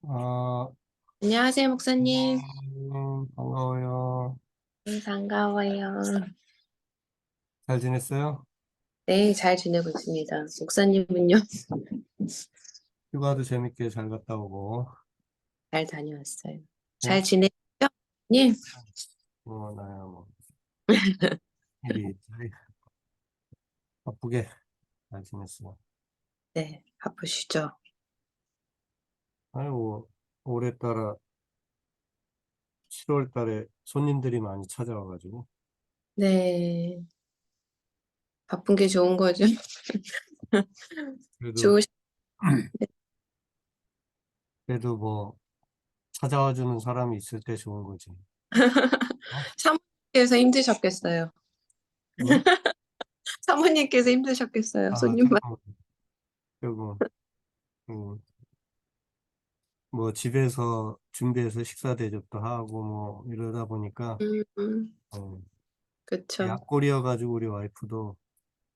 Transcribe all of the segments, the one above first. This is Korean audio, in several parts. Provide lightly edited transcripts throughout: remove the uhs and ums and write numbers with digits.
아, 안녕하세요, 목사님. 반가워요. 반가워요. 잘 지냈어요? 네, 잘 지내고 있습니다. 목사님은요? 휴가도 재밌게 잘 갔다 오고, 잘 다녀왔어요. 네? 잘 지내죠? 님? 나야 뭐, 일이 바쁘게 잘 지냈어요. 네, 바쁘시죠? 아이고, 올해 따라 7월 달에 손님들이 많이 찾아와가지고, 네, 바쁜 게 좋은 거죠. 그래도, 좋으시, 그래도 뭐, 찾아와 주는 사람이 있을 때 좋은 거지. 어? 사모님께서 힘드셨겠어요. 응? 사모님께서 힘드셨겠어요. 아, 손님만. 조금, 음, 뭐, 집에서 준비해서 식사 대접도 하고, 뭐, 이러다 보니까, 음, 어, 그쵸. 약골이어가지고 우리 와이프도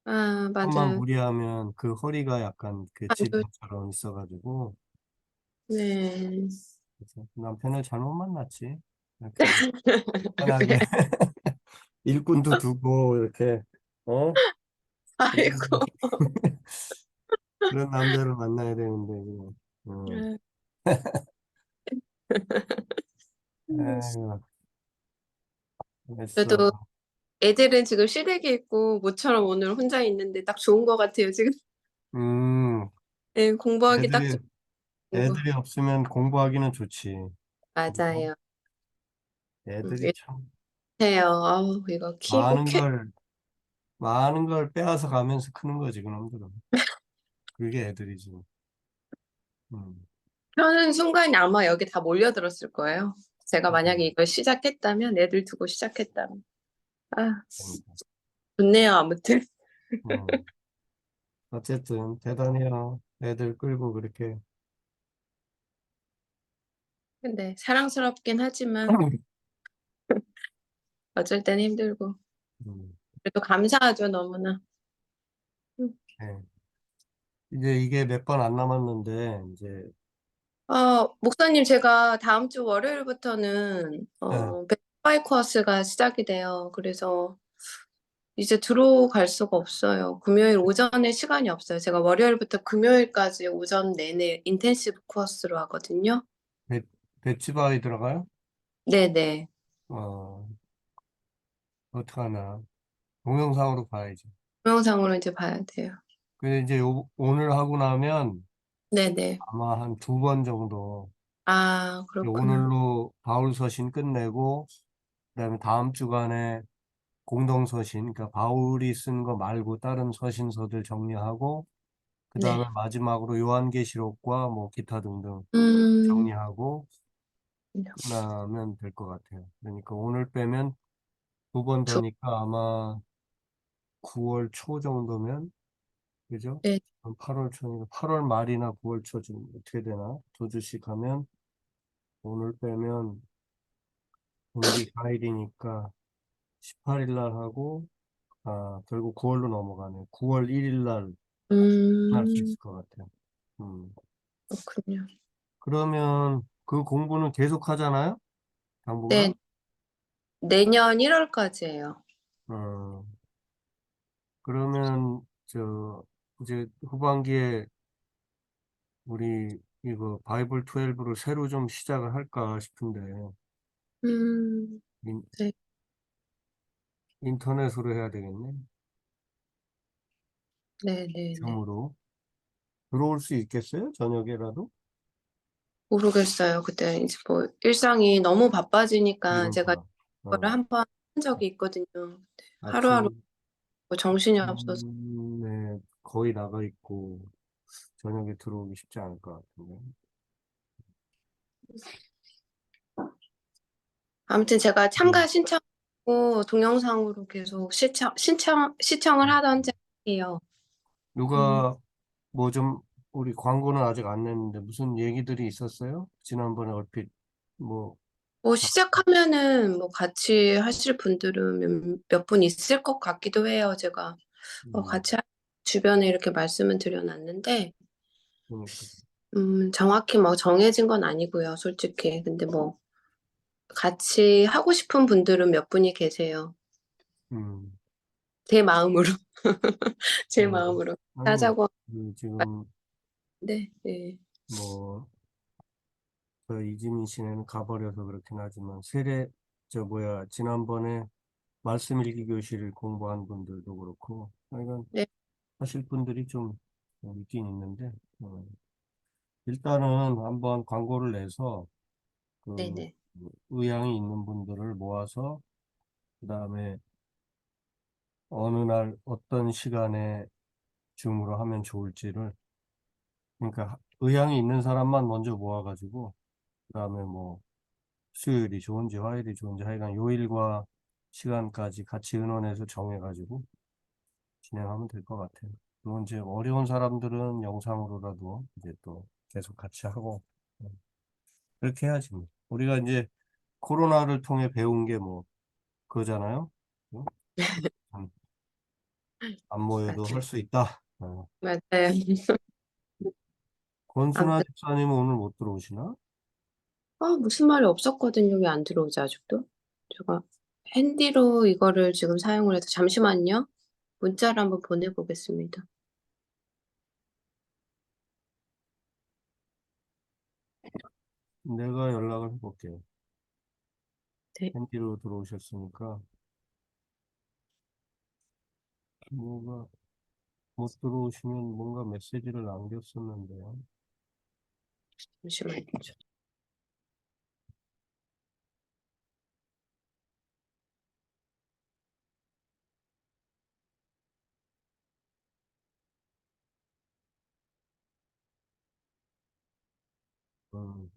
아, 한만 맞아요. 무리하면 그 허리가 약간 그 안도, 지병처럼 있어가지고 네. 그래서 남편을 잘못 만났지. 이렇게 편하게 일꾼도 두고 이렇게 어 아이고. 그런 남자를 만나야 되는데 그냥 음, 에휴, 그래도 됐어. 애들은 지금 시댁에 있고 모처럼 오늘 혼자 있는데 딱 좋은 것 같아요, 지금. 음 네, 공부하기 딱 애들이 좋은 거. 애들이 없으면 공부하기는 좋지. 어? 맞아요. 애들이 참 해요. 아우, 이거 키고 많은 걸 많은 걸 빼앗아 가면서 크는 거지 그놈들은. 그게 애들이지. 음. 펴는 순간에 아마 여기 다 몰려들었을 거예요. 제가 만약에 음. 이걸 시작했다면, 애들 두고 시작했다면. 아, 그러니까. 좋네요, 아무튼. 음. 어쨌든 대단해요. 애들 끌고 그렇게. 근데 사랑스럽긴 하지만 어쩔 땐 힘들고. 음. 그래도 감사하죠, 너무나. 음. 네. 이제 이게 몇 번 안 남았는데 이제 목사님, 제가 다음 주 월요일부터는, 네. 베스파이 코र्스가 시작이 돼요. 그래서 이제 들어갈 수가 없어요. 금요일 오전에 시간이 없어요. 제가 월요일부터 금요일까지 오전 내내 인텐시브 코र्스로 하거든요. 배, 배치바위 들어가요? 네네. 어, 어떡하나. 동영상으로 봐야지. 동영상으로 이제 봐야 돼요. 근데 이제 오늘 하고 나면 네네. 아마 한 두 번 정도 아, 그렇구나. 오늘로 바울 서신 끝내고 그다음에 다음 주간에 공동 서신, 그러니까 바울이 쓴 거 말고 다른 서신서들 정리하고 그 다음에 네. 마지막으로 요한계시록과 뭐 기타 등등 음, 정리하고 끝나면 될 것 같아요. 그러니까 오늘 빼면 두 번 두, 더니까 아마 9월 초 정도면, 그죠? 네. 8월 초니까 8월 말이나 9월 초쯤 어떻게 되나? 두 주씩 하면 오늘 빼면 공기 4일이니까 18일 날 하고 결국 9월로 넘어가네. 9월 1일 날 끝날 수 음, 있을 것 같아요. 음. 그렇군요. 그러면 그 공부는 계속 하잖아요? 네, 당분간? 내년 1월까지예요. 어, 그러면 이제 후반기에 우리 이거 바이블 12를 새로 좀 시작을 할까 싶은데 음, 인, 네. 인터넷으로 해야 되겠네. 네네네. 줌으로 들어올 수 있겠어요? 저녁에라도? 모르겠어요. 그때 이제 뭐 일상이 너무 바빠지니까 제가 그러니까 이거를 어, 한 번 한 적이 있거든요. 하루하루 아침 뭐 정신이 없어서. 아침에 거의 나가 있고 저녁에 들어오기 쉽지 않을 것 같은데. 아무튼 제가 음. 참가 신청하고 동영상으로 계속 시청을 하던 짤이에요. 음, 누가 뭐 좀 우리 광고는 아직 안 냈는데 무슨 얘기들이 있었어요? 지난번에 얼핏 뭐 뭐 시작하면은 뭐 같이 하실 분들은 몇 분 있을 것 같기도 해요. 제가 음, 주변에 이렇게 말씀을 드려놨는데 그러니까. 정확히 뭐 정해진 건 아니고요, 솔직히. 근데 뭐 같이 하고 싶은 분들은 몇 분이 계세요. 음, 제 마음으로, 제 어, 마음으로 아니, 하자고. 지금 네, 네, 뭐, 그 이지민 씨는 가버려서 그렇긴 하지만, 세례, 지난번에 말씀 읽기 교실을 공부한 분들도 그렇고, 이건 네, 하실 분들이 좀 있긴 있는데, 어, 일단은 한번 광고를 내서, 네, 그, 네. 의향이 있는 분들을 모아서, 그 다음에 어느 날 어떤 시간에 줌으로 하면 좋을지를, 그러니까 의향이 있는 사람만 먼저 모아가지고, 그 다음에 뭐, 수요일이 좋은지 화요일이 좋은지 하여간 요일과 시간까지 같이 의논해서 정해가지고 진행하면 될 것 같아요. 물론 이제 어려운 사람들은 영상으로라도 이제 또 계속 같이 하고 그렇게 해야지 뭐. 우리가 이제 코로나를 통해 배운 게 뭐 그거잖아요. 응? 안, 안 모여도 할 맞아요. 수 있다. 맞아요. 권순아 아무튼, 집사님은 오늘 못 들어오시나? 무슨 말이 없었거든요. 왜 안 들어오지, 아직도? 제가 핸디로 이거를 지금 사용을 해서, 잠시만요. 문자를 한번 보내보겠습니다. 내가 연락을 해볼게요. 네. 핸디로 들어오셨으니까 뭐가 못 들어오시면 뭔가 메시지를 남겼었는데요. 잠시만요. 음,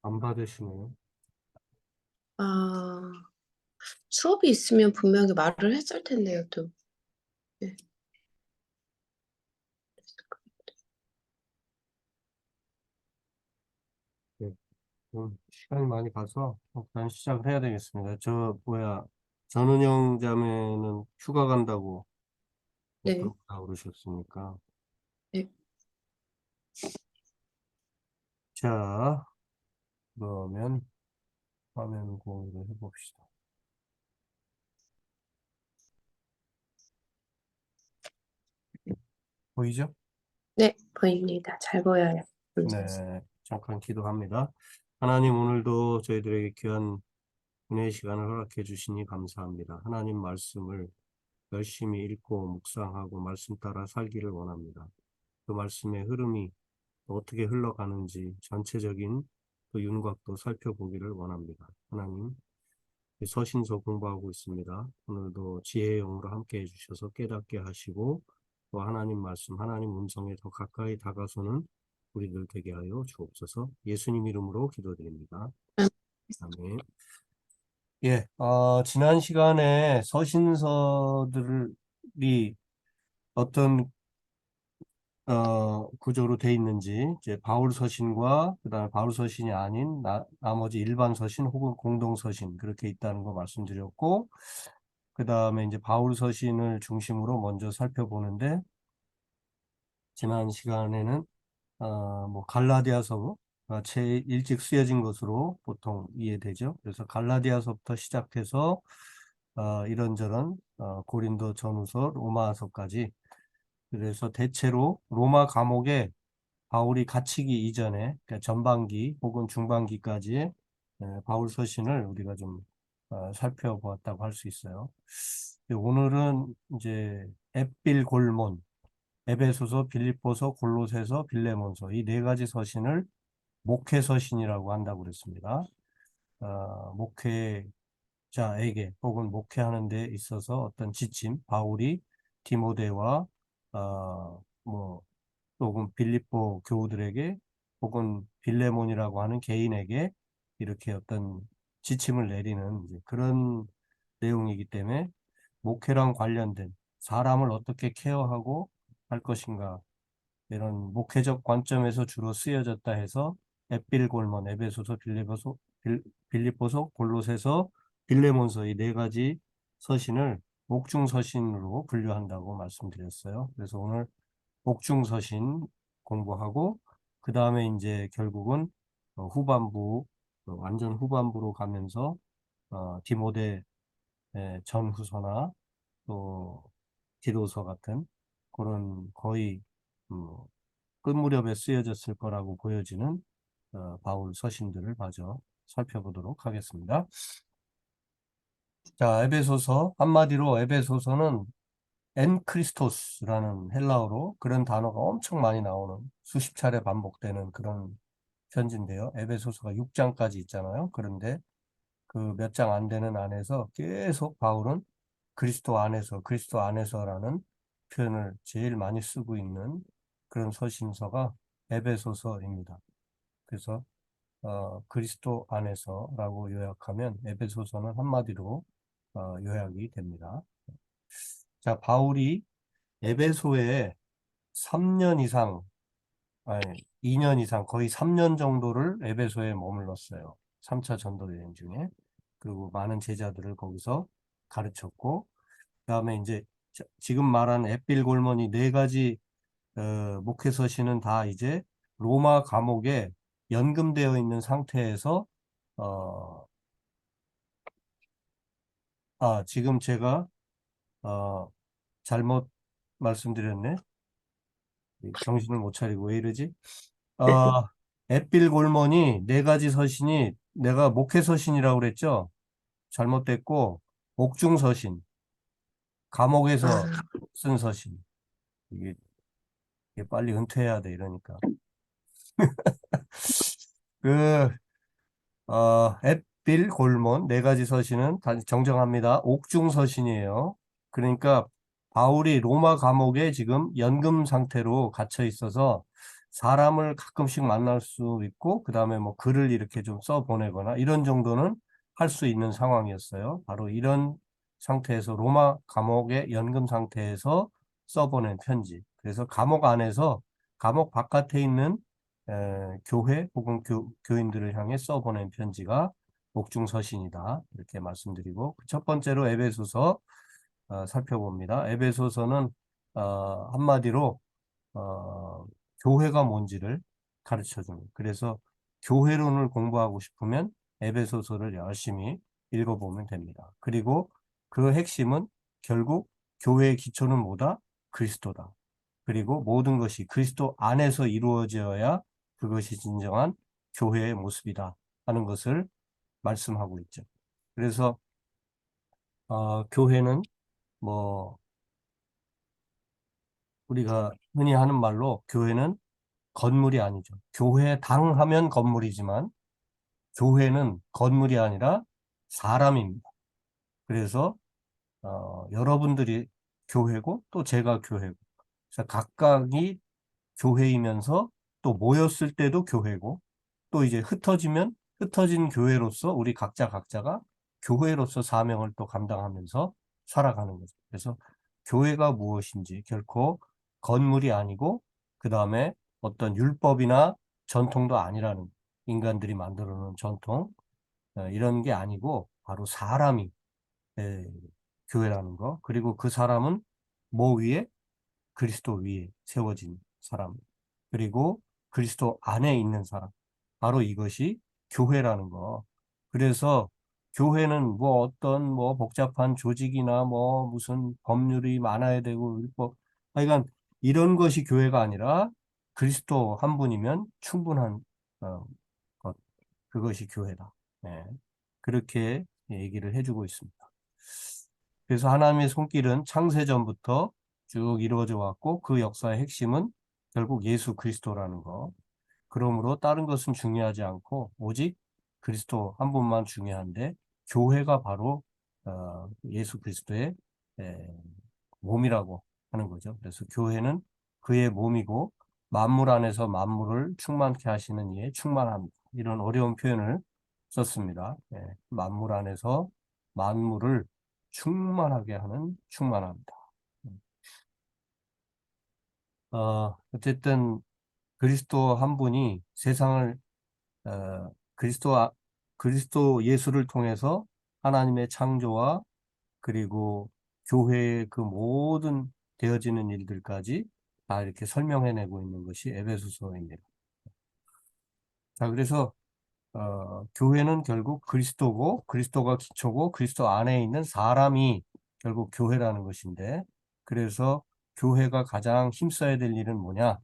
안 받으시네요. 아, 수업이 있으면 분명히 말을 했을 텐데요, 또. 네. 네, 시간이 많이 가서 일단 시작을 해야 되겠습니다. 전은영 자매는 휴가 간다고 못 네. 들어오다 그러셨으니까. 네. 자, 그러면 화면 공유를 해봅시다. 보이죠? 네, 보입니다. 잘 보여요. 네, 잠깐 기도합니다. 하나님 오늘도 저희들에게 귀한 은혜의 시간을 허락해 주시니 감사합니다. 하나님 말씀을 열심히 읽고 묵상하고 말씀 따라 살기를 원합니다. 그 말씀의 흐름이 어떻게 흘러가는지 전체적인 그 윤곽도 살펴보기를 원합니다. 하나님, 서신서 공부하고 있습니다. 오늘도 지혜의 영으로 함께 해주셔서 깨닫게 하시고 또 하나님 말씀, 하나님 음성에 더 가까이 다가서는 우리들 되게 하여 주옵소서. 예수님 이름으로 기도드립니다. 아멘. 예, 지난 시간에 서신서들이 어떤 구조로 돼 있는지, 이제 바울 서신과 그다음에 바울 서신이 아닌 나머지 일반 서신 혹은 공동 서신 그렇게 있다는 거 말씀드렸고, 그다음에 이제 바울 서신을 중심으로 먼저 살펴보는데, 지난 시간에는 뭐 갈라디아서가 제일 일찍 쓰여진 것으로 보통 이해되죠. 그래서 갈라디아서부터 시작해서 이런저런 고린도 전후서, 로마서까지, 그래서 대체로 로마 감옥에 바울이 갇히기 이전에, 그러니까 전반기 혹은 중반기까지의 바울 서신을 우리가 좀 살펴보았다고 할 수 있어요. 오늘은 이제 앳빌골몬, 에베소서, 빌립보서, 골로새서, 빌레몬서 이 네 가지 서신을 목회 서신이라고 한다고 그랬습니다. 목회자에게 혹은 목회하는 데 있어서 어떤 지침, 바울이 디모데와 뭐 혹은 빌립보 교우들에게 혹은 빌레몬이라고 하는 개인에게 이렇게 어떤 지침을 내리는 이제 그런 내용이기 때문에 목회랑 관련된 사람을 어떻게 케어하고 할 것인가 이런 목회적 관점에서 주로 쓰여졌다 해서 앳빌골몬, 에베소서, 빌립보서, 골로새서, 빌레몬서 이 네 가지 서신을 옥중서신으로 분류한다고 말씀드렸어요. 그래서 오늘 옥중서신 공부하고 그 다음에 이제 결국은 후반부 완전 후반부로 가면서 디모데 전후서나 또 디도서 같은 그런 거의 끝 무렵에 쓰여졌을 거라고 보여지는 바울 서신들을 마저 살펴보도록 하겠습니다. 자, 에베소서 한마디로 에베소서는 엔크리스토스라는 헬라어로 그런 단어가 엄청 많이 나오는 수십 차례 반복되는 그런 편지인데요. 에베소서가 6장까지 있잖아요. 그런데 그 몇 장 안 되는 안에서 계속 바울은 그리스도 안에서라는 표현을 제일 많이 쓰고 있는 그런 서신서가 에베소서입니다. 그래서 그리스도 안에서라고 요약하면 에베소서는 한마디로 요약이 됩니다. 자, 바울이 에베소에 3년 이상, 아니, 2년 이상, 거의 3년 정도를 에베소에 머물렀어요. 3차 전도 여행 중에. 그리고 많은 제자들을 거기서 가르쳤고, 그다음에 이제 지금 말한 앳빌 골몬이 네 가지 목회 서신은 다 이제 로마 감옥에 연금되어 있는 상태에서 어, 지금 제가 어, 잘못 말씀드렸네. 정신을 못 차리고 왜 이러지? 어, 앳빌 골몬이 네 가지 서신이 내가 목회 서신이라고 그랬죠? 잘못됐고 옥중 서신, 감옥에서 아, 쓴 서신. 이게, 이게 빨리 은퇴해야 돼 이러니까. 그 앳빌 골몬 네 가지 서신은 정정합니다. 옥중 서신이에요. 그러니까 바울이 로마 감옥에 지금 연금 상태로 갇혀 있어서 사람을 가끔씩 만날 수 있고 그다음에 뭐 글을 이렇게 좀 써 보내거나 이런 정도는 할 수 있는 상황이었어요. 바로 이런 상태에서 로마 감옥의 연금 상태에서 써보낸 편지. 그래서 감옥 안에서 감옥 바깥에 있는 교회 혹은 교인들을 향해 써보낸 편지가 옥중서신이다. 이렇게 말씀드리고 첫 번째로 에베소서 살펴봅니다. 에베소서는 한마디로 어, 교회가 뭔지를 가르쳐 줍니다. 그래서 교회론을 공부하고 싶으면 에베소서를 열심히 읽어보면 됩니다. 그리고 그 핵심은 결국 교회의 기초는 뭐다? 그리스도다. 그리고 모든 것이 그리스도 안에서 이루어져야 그것이 진정한 교회의 모습이다 하는 것을 말씀하고 있죠. 그래서 교회는 뭐 우리가 흔히 하는 말로 교회는 건물이 아니죠. 교회당 하면 건물이지만 교회는 건물이 아니라 사람입니다. 그래서 여러분들이 교회고 또 제가 교회고 그래서 각각이 교회이면서 또 모였을 때도 교회고 또 이제 흩어지면 흩어진 교회로서 우리 각자가 교회로서 사명을 또 감당하면서 살아가는 거죠. 그래서 교회가 무엇인지 결코 건물이 아니고 그 다음에 어떤 율법이나 전통도 아니라는 인간들이 만들어 놓은 전통 이런 게 아니고 바로 사람이 에, 교회라는 거. 그리고 그 사람은 뭐 위에? 그리스도 위에 세워진 사람. 그리고 그리스도 안에 있는 사람. 바로 이것이 교회라는 거. 그래서 교회는 뭐 어떤 뭐 복잡한 조직이나 뭐 무슨 법률이 많아야 되고 율법. 하여간 이런 것이 교회가 아니라 그리스도 한 분이면 충분한 어, 것. 그것이 교회다. 네. 그렇게 얘기를 해주고 있습니다. 그래서 하나님의 손길은 창세전부터 쭉 이루어져 왔고 그 역사의 핵심은 결국 예수 그리스도라는 거. 그러므로 다른 것은 중요하지 않고 오직 그리스도 한 분만 중요한데 교회가 바로 예수 그리스도의 에, 몸이라고 하는 거죠. 그래서 교회는 그의 몸이고 만물 안에서 만물을 충만케 하시는 이에 충만합니다. 이런 어려운 표현을 썼습니다. 만물 안에서 만물을 충만하게 하는 충만합니다. 어쨌든 그리스도 한 분이 세상을 어, 그리스도 예수를 통해서 하나님의 창조와 그리고 교회의 그 모든 되어지는 일들까지 다 이렇게 설명해내고 있는 것이 에베소서입니다. 자, 그래서 교회는 결국 그리스도고 그리스도가 기초고 그리스도 안에 있는 사람이 결국 교회라는 것인데 그래서 교회가 가장 힘써야 될 일은 뭐냐?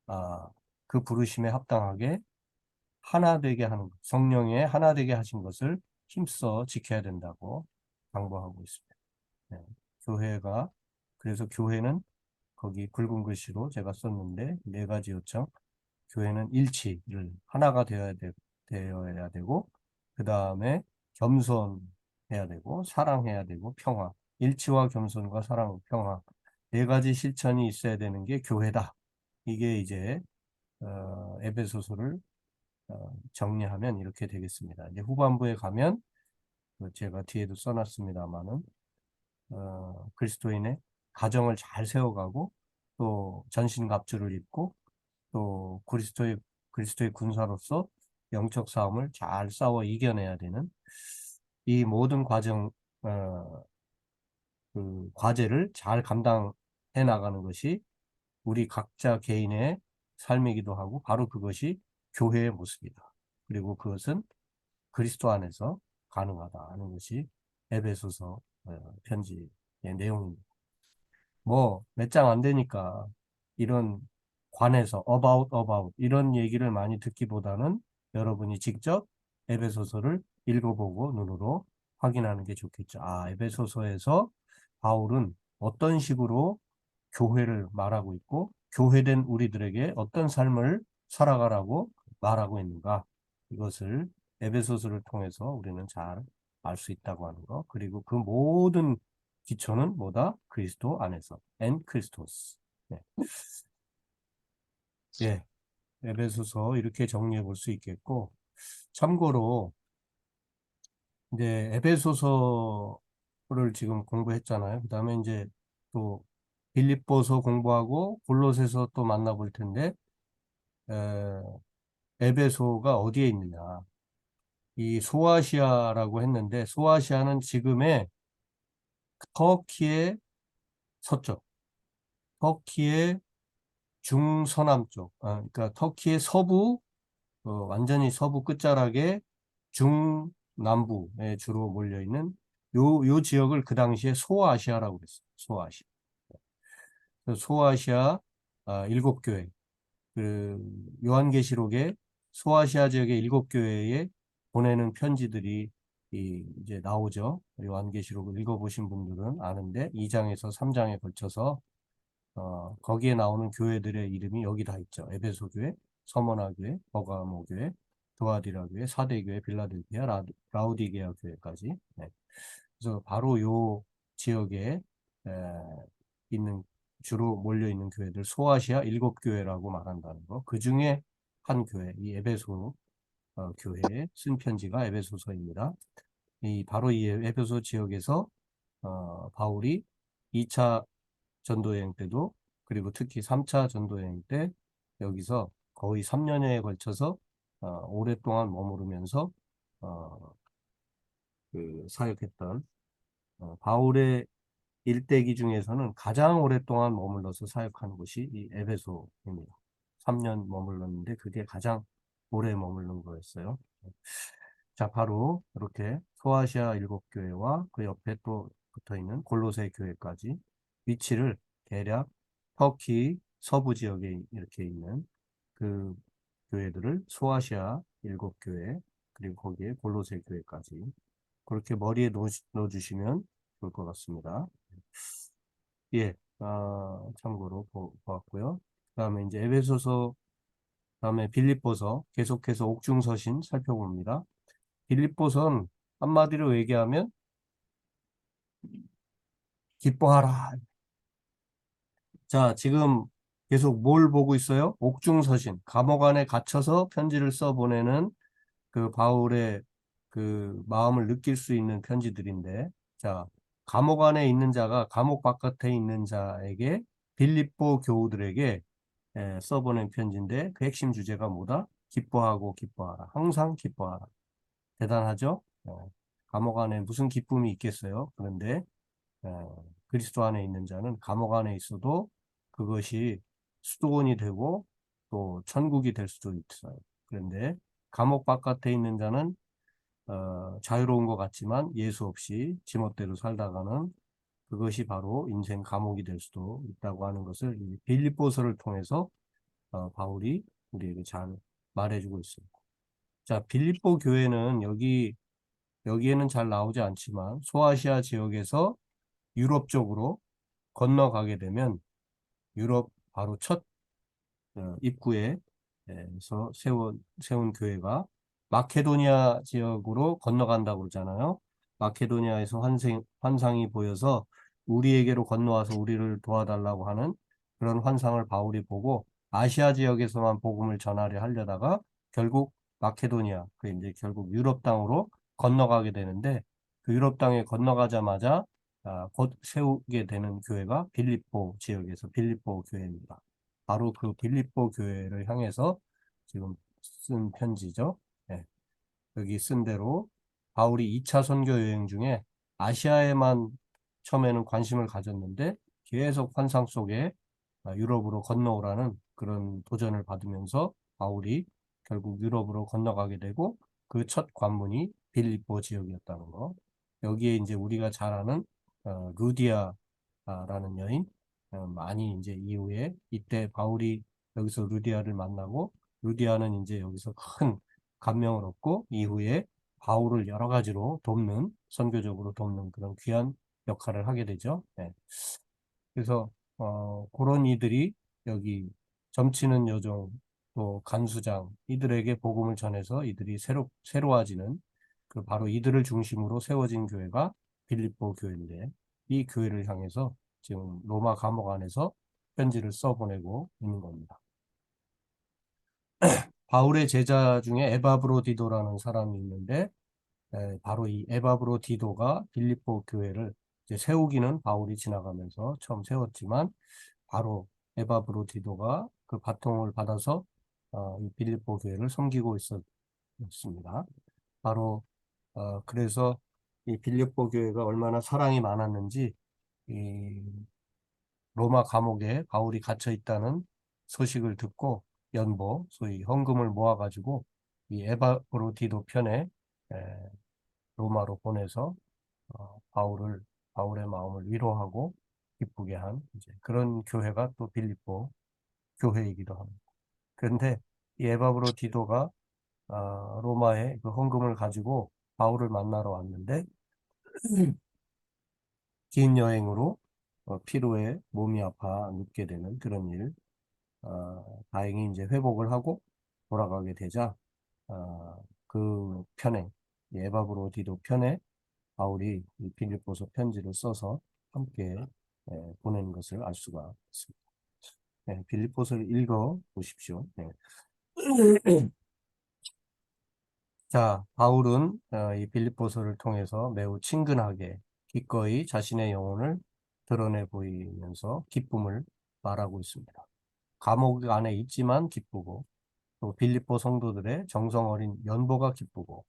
아, 그 부르심에 합당하게 하나 되게 하는 것, 성령의 하나 되게 하신 것을 힘써 지켜야 된다고 강구하고 있습니다. 네. 교회가 그래서 교회는 거기 굵은 글씨로 제가 썼는데 네 가지 요청. 교회는 일치를 하나가 되어야 되고 그 다음에 겸손해야 되고 사랑해야 되고 평화. 일치와 겸손과 사랑, 평화 네 가지 실천이 있어야 되는 게 교회다. 이게 이제 에베소서를 정리하면 이렇게 되겠습니다. 이제 후반부에 가면 제가 뒤에도 써놨습니다만은 그리스도인의 가정을 잘 세워가고 또 전신갑주를 입고 또 그리스도의 군사로서 영적 싸움을 잘 싸워 이겨내야 되는 이 모든 어, 그 과제를 잘 감당해 나가는 것이 우리 각자 개인의 삶이기도 하고 바로 그것이 교회의 모습이다. 그리고 그것은 그리스도 안에서 가능하다 하는 것이 에베소서 편지의 내용입니다. 뭐 몇 장 안 되니까 이런 관해서 about 이런 얘기를 많이 듣기보다는 여러분이 직접 에베소서를 읽어보고 눈으로 확인하는 게 좋겠죠. 아, 에베소서에서 바울은 어떤 식으로 교회를 말하고 있고 교회된 우리들에게 어떤 삶을 살아가라고 말하고 있는가. 이것을 에베소서를 통해서 우리는 잘 알 수 있다고 하는 거. 그리고 그 모든 기초는 뭐다? 그리스도 안에서. 엔 크리스토스. 네. 예, 에베소서 이렇게 정리해 볼 수 있겠고, 참고로 이제 에베소서를 지금 공부했잖아요. 그 다음에 이제 또 빌립보서 공부하고 골로새서 또 만나볼 텐데, 에, 에베소가 어디에 있느냐? 이 소아시아라고 했는데, 소아시아는 지금의 터키의 서쪽, 터키의 중서남쪽, 그러니까 터키의 서부, 완전히 서부 끝자락에 중남부에 주로 몰려있는 요 지역을 그 당시에 소아시아라고 그랬어요. 소아시아. 그래서 소아시아 일곱 교회, 그 요한계시록에 소아시아 지역의 일곱 교회에 보내는 편지들이 이제 나오죠. 요한계시록을 읽어보신 분들은 아는데 2장에서 3장에 걸쳐서 거기에 나오는 교회들의 이름이 여기 다 있죠. 에베소 교회, 서머나 교회, 버가모 교회, 두아디라 교회, 사대 교회, 빌라델피아, 라우디게아 교회까지. 네. 그래서 바로 요 지역에 에, 있는 주로 몰려 있는 교회들 소아시아 일곱 교회라고 말한다는 거. 그 중에 한 교회, 이 에베소 교회에 쓴 편지가 에베소서입니다. 바로 이 에베소 지역에서 바울이 2차 전도여행 때도 그리고 특히 3차 전도여행 때 여기서 거의 3년여에 걸쳐서 오랫동안 머무르면서 어, 그 사역했던 바울의 일대기 중에서는 가장 오랫동안 머물러서 사역하는 곳이 이 에베소입니다. 3년 머물렀는데 그게 가장 오래 머무른 거였어요. 자, 바로 이렇게 소아시아 일곱 교회와 그 옆에 또 붙어 있는 골로새 교회까지 위치를 대략 터키 서부 지역에 이렇게 있는 그 교회들을 소아시아 일곱 교회 그리고 거기에 골로새 교회까지 그렇게 머리에 넣어주시면 좋을 것 같습니다. 예, 참고로 보았고요. 그다음에 이제 에베소서, 그다음에 빌립보서 계속해서 옥중서신 살펴봅니다. 빌립보선 한마디로 얘기하면 기뻐하라. 자, 지금 계속 뭘 보고 있어요? 옥중서신, 감옥 안에 갇혀서 편지를 써 보내는 그 바울의 그 마음을 느낄 수 있는 편지들인데, 자, 감옥 안에 있는 자가 감옥 바깥에 있는 자에게 빌립보 교우들에게 써보낸 편지인데 그 핵심 주제가 뭐다? 기뻐하고 기뻐하라. 항상 기뻐하라. 대단하죠? 감옥 안에 무슨 기쁨이 있겠어요? 그런데 그리스도 안에 있는 자는 감옥 안에 있어도 그것이 수도원이 되고 또 천국이 될 수도 있어요. 그런데 감옥 바깥에 있는 자는 자유로운 것 같지만 예수 없이 지멋대로 살다가는 그것이 바로 인생 감옥이 될 수도 있다고 하는 것을 이 빌립보서를 통해서 바울이 우리에게 잘 말해주고 있습니다. 자, 빌립보 교회는 여기에는 잘 나오지 않지만 소아시아 지역에서 유럽 쪽으로 건너가게 되면 유럽 바로 첫 입구에서 세운 교회가 마케도니아 지역으로 건너간다고 그러잖아요. 마케도니아에서 환상이 보여서 우리에게로 건너와서 우리를 도와달라고 하는 그런 환상을 바울이 보고 아시아 지역에서만 복음을 전하려 하려다가 결국 마케도니아, 그 이제 결국 유럽 땅으로 건너가게 되는데 그 유럽 땅에 건너가자마자 곧 세우게 되는 교회가 빌립보 지역에서 빌립보 교회입니다. 바로 그 빌립보 교회를 향해서 지금 쓴 편지죠. 예, 여기 쓴 대로 바울이 2차 선교 여행 중에 아시아에만 처음에는 관심을 가졌는데 계속 환상 속에 유럽으로 건너오라는 그런 도전을 받으면서 바울이 결국 유럽으로 건너가게 되고 그 첫 관문이 빌립보 지역이었다는 거. 여기에 이제 우리가 잘 아는 루디아라는 여인 많이 이제 이후에 이때 바울이 여기서 루디아를 만나고 루디아는 이제 여기서 큰 감명을 얻고 이후에 바울을 여러 가지로 돕는 선교적으로 돕는 그런 귀한 역할을 하게 되죠. 네. 그래서 그런 이들이 여기 점치는 여종 또 간수장 이들에게 복음을 전해서 이들이 새로워지는 그 바로 이들을 중심으로 세워진 교회가 빌립보 교회인데 이 교회를 향해서 지금 로마 감옥 안에서 편지를 써보내고 있는 겁니다. 바울의 제자 중에 에바브로디도라는 사람이 있는데 바로 이 에바브로디도가 빌립보 교회를 이제 세우기는 바울이 지나가면서 처음 세웠지만 바로 에바브로디도가 그 바통을 받아서 이 빌립보 교회를 섬기고 있었습니다. 바로 그래서 이 빌립보 교회가 얼마나 사랑이 많았는지 이 로마 감옥에 바울이 갇혀 있다는 소식을 듣고 소위 헌금을 모아가지고 이 에바브로디도 편에 에, 로마로 보내서 바울의 마음을 위로하고 기쁘게 한 이제 그런 교회가 또 빌립보 교회이기도 합니다. 그런데 이 에바브로디도가 로마에 그 헌금을 가지고 바울을 만나러 왔는데 긴 여행으로 피로에 몸이 아파 눕게 되는 그런 일. 다행히 이제 회복을 하고 돌아가게 되자 그 편에 이 에바브로디도 편에 바울이 이 빌립보서 편지를 써서 함께 보낸 것을 알 수가 있습니다. 네, 빌립보서를 읽어 보십시오. 네. 자, 바울은 이 빌립보서를 통해서 매우 친근하게 기꺼이 자신의 영혼을 드러내 보이면서 기쁨을 말하고 있습니다. 감옥 안에 있지만 기쁘고 또 빌립보 성도들의 정성 어린 연보가 기쁘고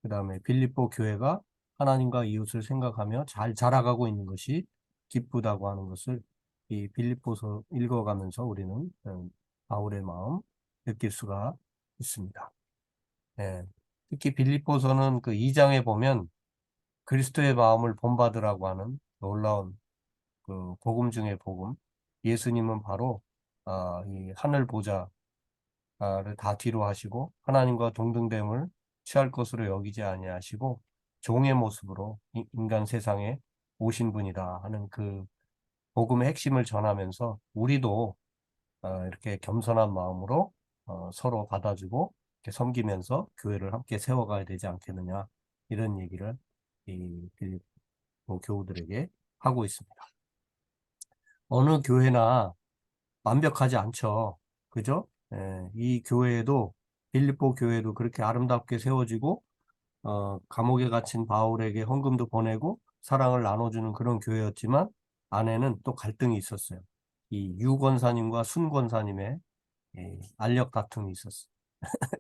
그 다음에 빌립보 교회가 하나님과 이웃을 생각하며 잘 자라가고 있는 것이 기쁘다고 하는 것을 이 빌립보서 읽어가면서 우리는 바울의 마음 느낄 수가 있습니다. 예. 특히 빌립보서는 그 2장에 보면 그리스도의 마음을 본받으라고 하는 놀라운 그 복음 중의 복음. 예수님은 바로 이 하늘 보좌를 다 뒤로 하시고 하나님과 동등됨을 취할 것으로 여기지 아니하시고 종의 모습으로 인간 세상에 오신 분이다 하는 그 복음의 핵심을 전하면서 우리도 이렇게 겸손한 마음으로 서로 받아주고 이렇게 섬기면서 교회를 함께 세워가야 되지 않겠느냐 이런 얘기를 이 빌립보 교우들에게 하고 있습니다. 어느 교회나 완벽하지 않죠. 그죠? 이 교회도 빌립보 교회도 그렇게 아름답게 세워지고 감옥에 갇힌 바울에게 헌금도 보내고 사랑을 나눠주는 그런 교회였지만 안에는 또 갈등이 있었어요. 이 유 권사님과 순 권사님의 알력 다툼이 있었어요.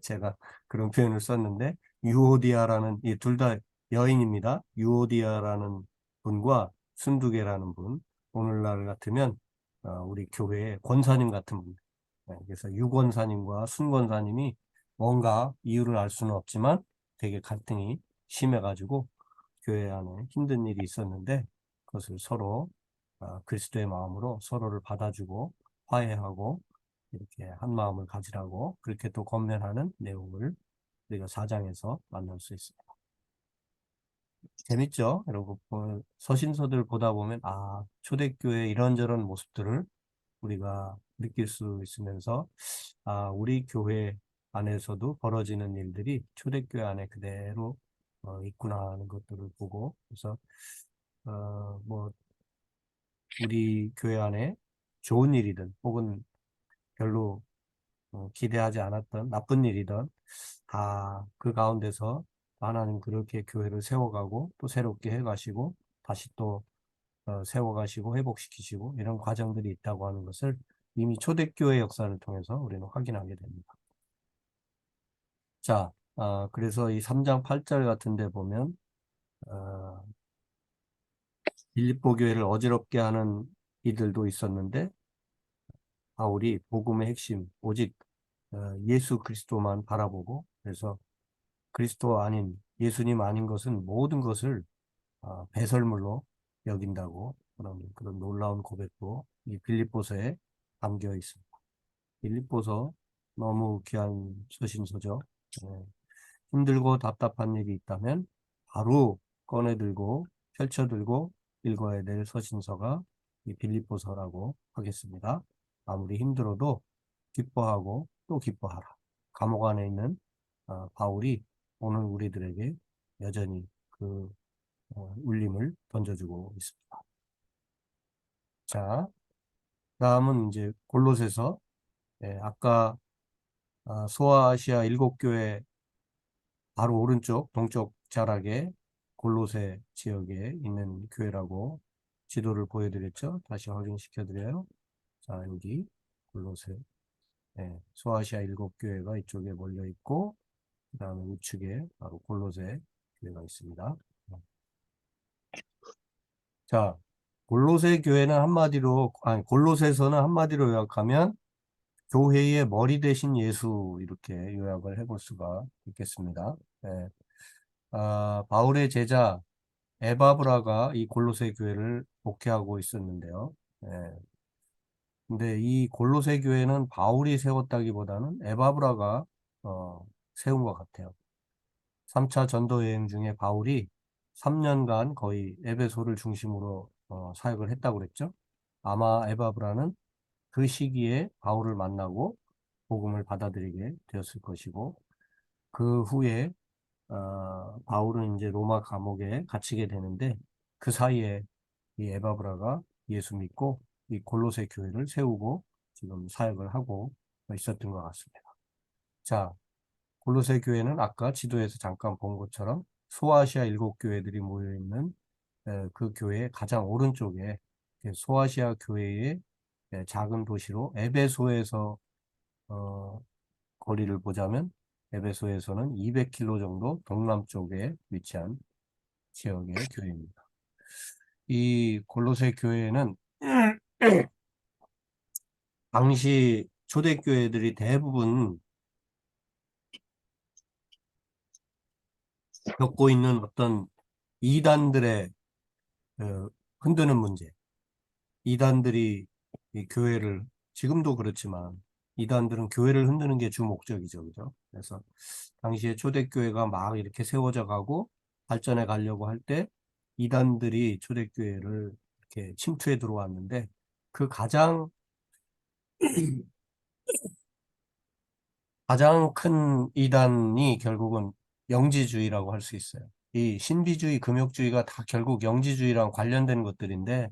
제가 그런 표현을 썼는데 유오디아라는 이 둘 다 여인입니다. 유오디아라는 분과 순두계라는 분, 오늘날 같으면 우리 교회의 권사님 같은 분. 그래서 유 권사님과 순 권사님이 뭔가 이유를 알 수는 없지만 되게 갈등이 심해가지고 교회 안에 힘든 일이 있었는데 그것을 서로 그리스도의 마음으로 서로를 받아주고 화해하고 이렇게 한 마음을 가지라고 그렇게 또 권면하는 내용을 우리가 4장에서 만날 수 있습니다. 재밌죠? 여러분, 서신서들 보다 보면, 초대교회 이런저런 모습들을 우리가 느낄 수 있으면서, 우리 교회 안에서도 벌어지는 일들이 초대교회 안에 그대로 있구나 하는 것들을 보고, 그래서, 뭐, 우리 교회 안에 좋은 일이든 혹은 별로 기대하지 않았던 나쁜 일이든 다 그 가운데서 하나님 그렇게 교회를 세워가고 또 새롭게 해가시고 다시 또 세워가시고 회복시키시고 이런 과정들이 있다고 하는 것을 이미 초대교회 역사를 통해서 우리는 확인하게 됩니다. 자, 그래서 이 3장 8절 같은 데 보면 빌립보 교회를 어지럽게 하는 이들도 있었는데 바울이 복음의 핵심 오직 예수 그리스도만 바라보고 그래서 그리스도 아닌 예수님 아닌 것은 모든 것을 배설물로 여긴다고 그런 놀라운 고백도 이 빌립보서에 담겨 있습니다. 빌립보서 너무 귀한 서신서죠. 네. 힘들고 답답한 일이 있다면 바로 꺼내들고 펼쳐들고 읽어야 될 서신서가 이 빌립보서라고 하겠습니다. 아무리 힘들어도 기뻐하고 또 기뻐하라. 감옥 안에 있는 바울이 오늘 우리들에게 여전히 그 울림을 던져주고 있습니다. 자, 다음은 이제 골로새서 아까 소아시아 7교회 바로 오른쪽 동쪽 자락에 골로새 지역에 있는 교회라고 지도를 보여드렸죠. 다시 확인시켜드려요. 자, 여기 골로새 소아시아 7교회가 이쪽에 몰려 있고 그 다음에 우측에 바로 골로새 교회가 있습니다. 자, 골로새 교회는 한마디로, 골로새서는 한마디로 요약하면 교회의 머리 대신 예수 이렇게 요약을 해볼 수가 있겠습니다. 예. 바울의 제자 에바브라가 이 골로새 교회를 목회하고 있었는데요. 예. 근데 이 골로새 교회는 바울이 세웠다기보다는 에바브라가 세운 것 같아요. 3차 전도 여행 중에 바울이 3년간 거의 에베소를 중심으로 사역을 했다고 그랬죠. 아마 에바브라는 그 시기에 바울을 만나고 복음을 받아들이게 되었을 것이고 그 후에 바울은 이제 로마 감옥에 갇히게 되는데 그 사이에 이 에바브라가 예수 믿고 이 골로새 교회를 세우고 지금 사역을 하고 있었던 것 같습니다. 자, 골로새 교회는 아까 지도에서 잠깐 본 것처럼 소아시아 7교회들이 모여있는 그 교회의 가장 오른쪽에 소아시아 교회의 작은 도시로 에베소에서 거리를 보자면 에베소에서는 200km 정도 동남쪽에 위치한 지역의 교회입니다. 이 골로새 교회는 당시 초대교회들이 대부분 겪고 있는 어떤 이단들의 흔드는 문제, 이단들이 이 교회를 지금도 그렇지만 이단들은 교회를 흔드는 게 주 목적이죠, 그죠? 그래서 당시에 초대교회가 막 이렇게 세워져 가고 발전해 가려고 할 때 이단들이 초대교회를 이렇게 침투해 들어왔는데 그 가장 큰 이단이 결국은 영지주의라고 할 수 있어요. 이 신비주의, 금욕주의가 다 결국 영지주의랑 관련된 것들인데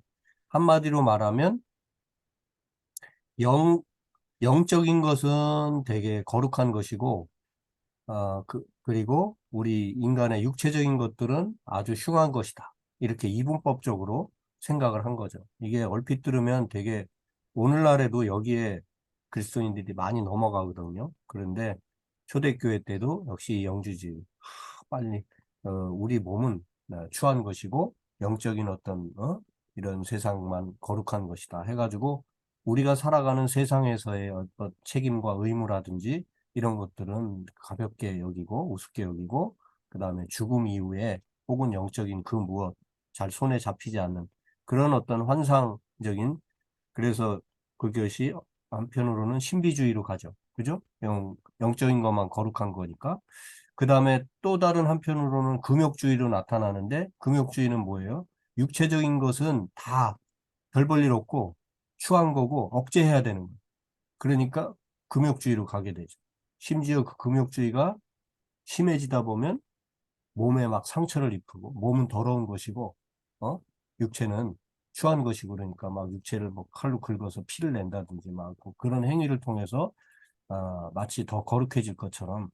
한마디로 말하면 영적인 것은 되게 거룩한 것이고 그리고 우리 인간의 육체적인 것들은 아주 흉한 것이다. 이렇게 이분법적으로 생각을 한 거죠. 이게 얼핏 들으면 되게 오늘날에도 여기에 그리스도인들이 많이 넘어가거든요. 그런데 초대교회 때도 역시 이 영주주의 빨리 우리 몸은 추한 것이고 영적인 어떤 이런 세상만 거룩한 것이다 해가지고 우리가 살아가는 세상에서의 어떤 책임과 의무라든지 이런 것들은 가볍게 여기고 우습게 여기고 그 다음에 죽음 이후에 혹은 영적인 그 무엇 잘 손에 잡히지 않는 그런 어떤 환상적인 그래서 그것이 한편으로는 신비주의로 가죠. 그죠? 영적인 것만 거룩한 거니까. 그 다음에 또 다른 한편으로는 금욕주의로 나타나는데 금욕주의는 뭐예요? 육체적인 것은 다 별 볼 일 없고 추한 거고 억제해야 되는 거예요. 그러니까 금욕주의로 가게 되죠. 심지어 그 금욕주의가 심해지다 보면 몸에 막 상처를 입히고 몸은 더러운 것이고 어? 육체는 추한 것이고 그러니까 막 육체를 뭐 칼로 긁어서 피를 낸다든지 막 그런 행위를 통해서 마치 더 거룩해질 것처럼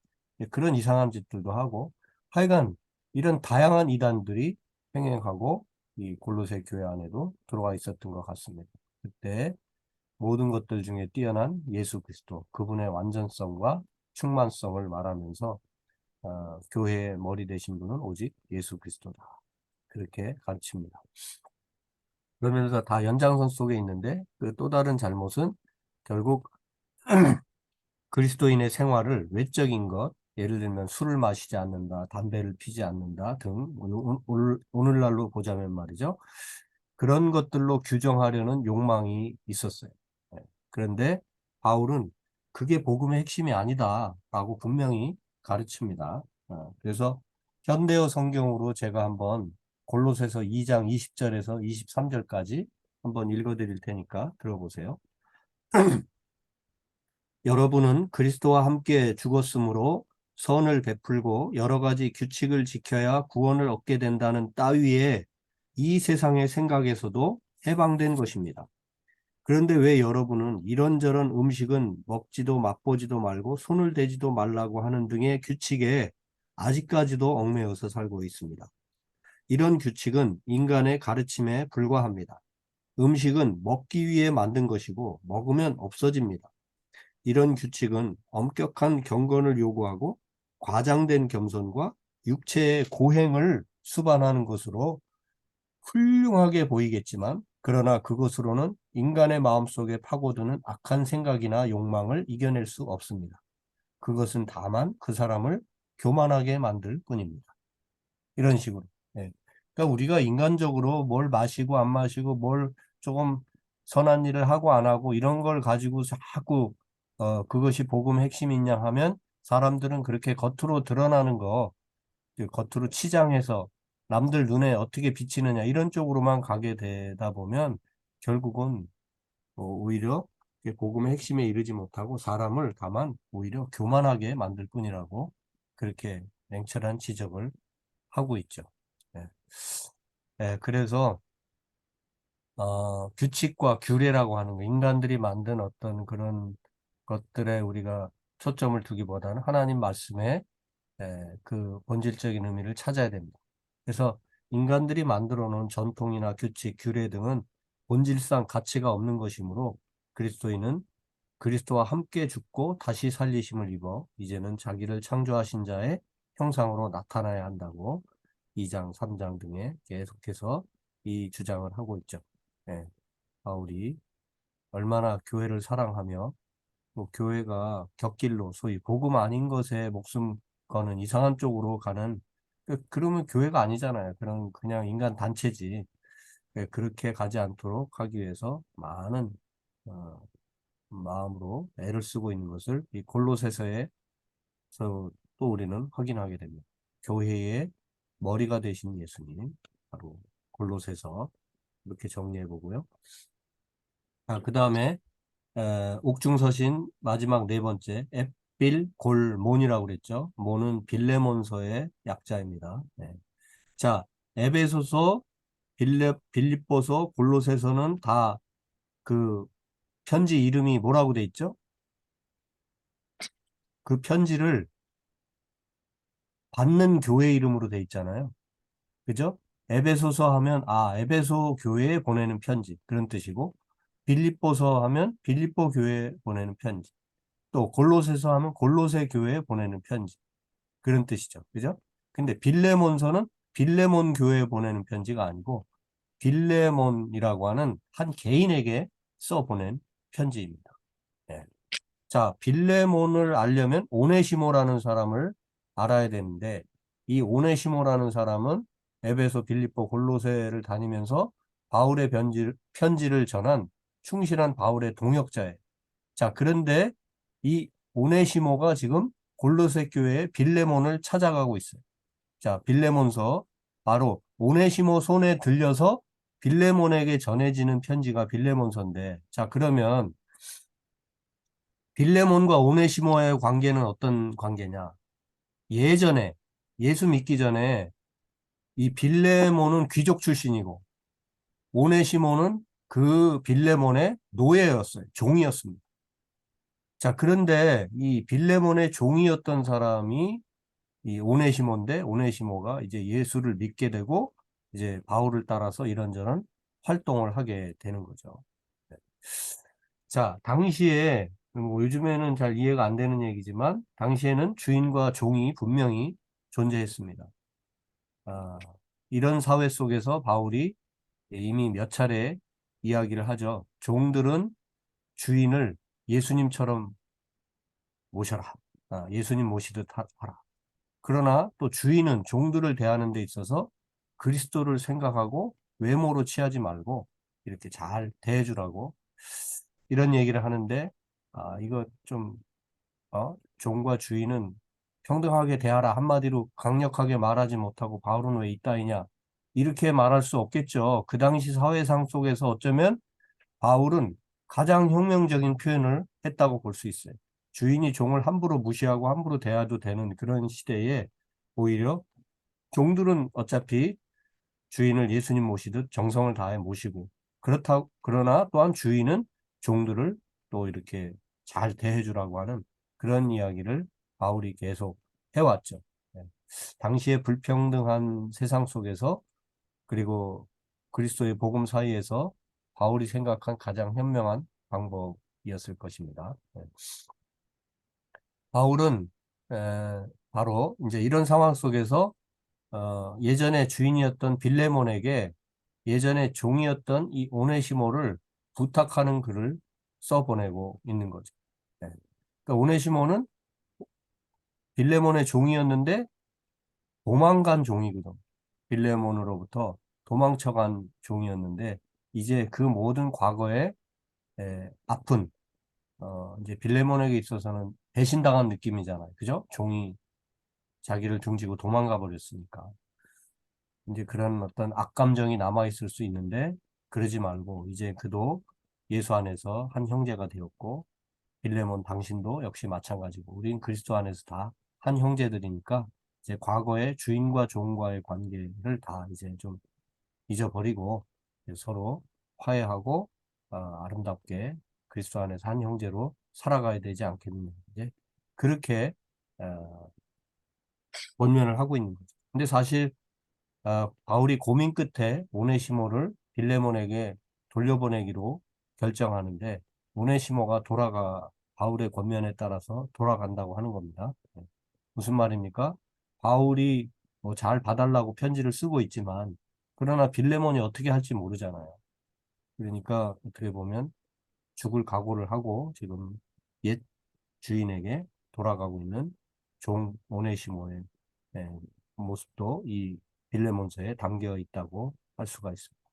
그런 이상한 짓들도 하고 하여간 이런 다양한 이단들이 행행하고 이 골로새 교회 안에도 들어와 있었던 것 같습니다. 그때 모든 것들 중에 뛰어난 예수 그리스도 그분의 완전성과 충만성을 말하면서 교회의 머리 되신 분은 오직 예수 그리스도다. 그렇게 가르칩니다. 그러면서 다 연장선 속에 있는데 그 또 다른 잘못은 결국 그리스도인의 생활을 외적인 것, 예를 들면 술을 마시지 않는다, 담배를 피지 않는다 등 오늘날로 보자면 말이죠. 그런 것들로 규정하려는 욕망이 있었어요. 네. 그런데 바울은 그게 복음의 핵심이 아니다라고 분명히 가르칩니다. 그래서 현대어 성경으로 제가 한번 골로새서 2장 20절에서 23절까지 한번 읽어드릴 테니까 들어보세요. 여러분은 그리스도와 함께 죽었으므로 선을 베풀고 여러 가지 규칙을 지켜야 구원을 얻게 된다는 따위의 이 세상의 생각에서도 해방된 것입니다. 그런데 왜 여러분은 이런저런 음식은 먹지도 맛보지도 말고 손을 대지도 말라고 하는 등의 규칙에 아직까지도 얽매여서 살고 있습니다. 이런 규칙은 인간의 가르침에 불과합니다. 음식은 먹기 위해 만든 것이고 먹으면 없어집니다. 이런 규칙은 엄격한 경건을 요구하고 과장된 겸손과 육체의 고행을 수반하는 것으로 훌륭하게 보이겠지만 그러나 그것으로는 인간의 마음속에 파고드는 악한 생각이나 욕망을 이겨낼 수 없습니다. 그것은 다만 그 사람을 교만하게 만들 뿐입니다. 이런 식으로. 예. 그러니까 우리가 인간적으로 뭘 마시고 안 마시고 뭘 조금 선한 일을 하고 안 하고 이런 걸 가지고 자꾸 그것이 복음의 핵심이냐 하면 사람들은 그렇게 겉으로 드러나는 거, 그 겉으로 치장해서 남들 눈에 어떻게 비치느냐 이런 쪽으로만 가게 되다 보면 결국은 오히려 복음의 핵심에 이르지 못하고 사람을 다만 오히려 교만하게 만들 뿐이라고 그렇게 냉철한 지적을 하고 있죠. 예. 그래서 규칙과 규례라고 하는 거, 인간들이 만든 어떤 그런 것들에 우리가 초점을 두기보다는 하나님 말씀에 그 본질적인 의미를 찾아야 됩니다. 그래서 인간들이 만들어 놓은 전통이나 규칙, 규례 등은 본질상 가치가 없는 것이므로 그리스도인은 그리스도와 함께 죽고 다시 살리심을 입어 이제는 자기를 창조하신 자의 형상으로 나타나야 한다고 2장, 3장 등에 계속해서 이 주장을 하고 있죠. 예, 바울이 얼마나 교회를 사랑하며 뭐 교회가 곁길로 소위 복음 아닌 것에 목숨 거는 이상한 쪽으로 가는 그러면 교회가 아니잖아요. 그런 그냥 인간 단체지. 그렇게 가지 않도록 하기 위해서 많은 어, 마음으로 애를 쓰고 있는 것을 이 골로새서에서 또 우리는 확인하게 됩니다. 교회의 머리가 되신 예수님, 바로 골로새서 이렇게 정리해 보고요. 그 다음에 옥중서신 마지막 네 번째 에필골몬이라고 그랬죠. 모는 빌레몬서의 약자입니다. 네. 자, 에베소서, 빌립보서, 골로새서는 다 그 편지 이름이 뭐라고 돼 있죠? 그 편지를 받는 교회 이름으로 돼 있잖아요. 그죠? 에베소서 하면 에베소 교회에 보내는 편지 그런 뜻이고, 빌립보서 하면 빌립보 교회에 보내는 편지, 또 골로새서 하면 골로새 교회에 보내는 편지 그런 뜻이죠. 그죠? 근데 빌레몬서는 빌레몬 교회에 보내는 편지가 아니고 빌레몬이라고 하는 한 개인에게 써보낸 편지입니다. 예. 자, 빌레몬을 알려면 오네시모라는 사람을 알아야 되는데, 이 오네시모라는 사람은 에베소, 빌립보, 골로새를 다니면서 바울의 편지를 전한 충실한 바울의 동역자예요. 자, 그런데 이 오네시모가 지금 골로새 교회의 빌레몬을 찾아가고 있어요. 자, 빌레몬서, 바로 오네시모 손에 들려서 빌레몬에게 전해지는 편지가 빌레몬서인데, 자, 그러면 빌레몬과 오네시모의 관계는 어떤 관계냐? 예전에, 예수 믿기 전에 이 빌레몬은 귀족 출신이고, 오네시모는 그 빌레몬의 노예였어요. 종이었습니다. 자, 그런데 이 빌레몬의 종이었던 사람이 이 오네시모인데, 오네시모가 이제 예수를 믿게 되고 이제 바울을 따라서 이런저런 활동을 하게 되는 거죠. 네. 자, 당시에 뭐 요즘에는 잘 이해가 안 되는 얘기지만 당시에는 주인과 종이 분명히 존재했습니다. 아, 이런 사회 속에서 바울이 이미 몇 차례 이야기를 하죠. 종들은 주인을 예수님처럼 모셔라. 예수님 모시듯 하라. 그러나 또 주인은 종들을 대하는 데 있어서 그리스도를 생각하고 외모로 취하지 말고 이렇게 잘 대해주라고 이런 얘기를 하는데, 이거 좀 종과 주인은 평등하게 대하라 한마디로 강력하게 말하지 못하고 바울은 왜 이따이냐 이렇게 말할 수 없겠죠. 그 당시 사회상 속에서 어쩌면 바울은 가장 혁명적인 표현을 했다고 볼 수 있어요. 주인이 종을 함부로 무시하고 함부로 대해도 되는 그런 시대에 오히려 종들은 어차피 주인을 예수님 모시듯 정성을 다해 모시고, 그러나 또한 주인은 종들을 또 이렇게 잘 대해주라고 하는 그런 이야기를 바울이 계속 해왔죠. 네. 당시의 불평등한 세상 속에서, 그리고 그리스도의 복음 사이에서 바울이 생각한 가장 현명한 방법이었을 것입니다. 네. 바울은 바로 이제 이런 상황 속에서 예전에 주인이었던 빌레몬에게 예전에 종이었던 이 오네시모를 부탁하는 글을 써보내고 있는 거죠. 네. 그러니까 오네시모는 빌레몬의 종이었는데 도망간 종이거든. 빌레몬으로부터 도망쳐간 종이었는데 이제 그 모든 과거의 아픈 이제 빌레몬에게 있어서는 배신당한 느낌이잖아요. 그죠? 종이 자기를 등지고 도망가 버렸으니까. 이제 그런 어떤 악감정이 남아있을 수 있는데, 그러지 말고, 이제 그도 예수 안에서 한 형제가 되었고, 빌레몬 당신도 역시 마찬가지고, 우린 그리스도 안에서 다 한 형제들이니까, 이제 과거의 주인과 종과의 관계를 다 이제 좀 잊어버리고, 이제 서로 화해하고, 아름답게 그리스도 안에서 한 형제로 살아가야 되지 않겠느냐. 이제 그렇게, 어, 권면을 하고 있는 거죠. 근데 사실 바울이 고민 끝에 오네시모를 빌레몬에게 돌려보내기로 결정하는데, 오네시모가 바울의 권면에 따라서 돌아간다고 하는 겁니다. 네. 무슨 말입니까? 바울이 뭐잘 봐달라고 편지를 쓰고 있지만, 그러나 빌레몬이 어떻게 할지 모르잖아요. 그러니까 어떻게 보면 죽을 각오를 하고 지금 옛 주인에게 돌아가고 있는 종 오네시모의 예, 모습도 이 빌레몬서에 담겨 있다고 할 수가 있습니다.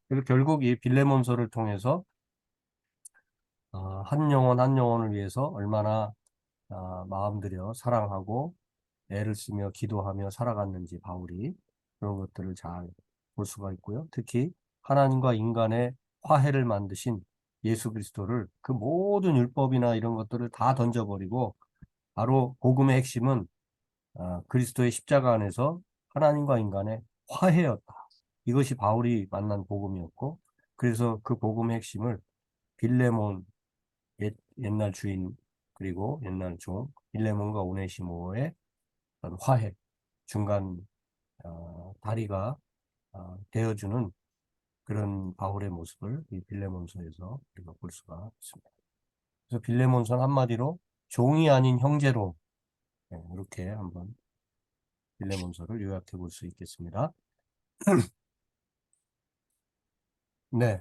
그리고 결국 이 빌레몬서를 통해서 한 영혼 한 영혼을 위해서 얼마나 마음 들여 사랑하고 애를 쓰며 기도하며 살아갔는지 바울이 그런 것들을 잘 볼 수가 있고요. 특히 하나님과 인간의 화해를 만드신 예수 그리스도를 그 모든 율법이나 이런 것들을 다 던져버리고 바로 복음의 핵심은 그리스도의 십자가 안에서 하나님과 인간의 화해였다. 이것이 바울이 만난 복음이었고, 그래서 그 복음의 핵심을 빌레몬, 옛날 주인, 그리고 옛날 종, 빌레몬과 오네시모의 어떤 화해, 중간 다리가 되어주는 그런 바울의 모습을 이 빌레몬서에서 우리가 볼 수가 있습니다. 그래서 빌레몬서는 한마디로 종이 아닌 형제로, 이렇게 한번 빌레몬서를 요약해 볼 수 있겠습니다. 네.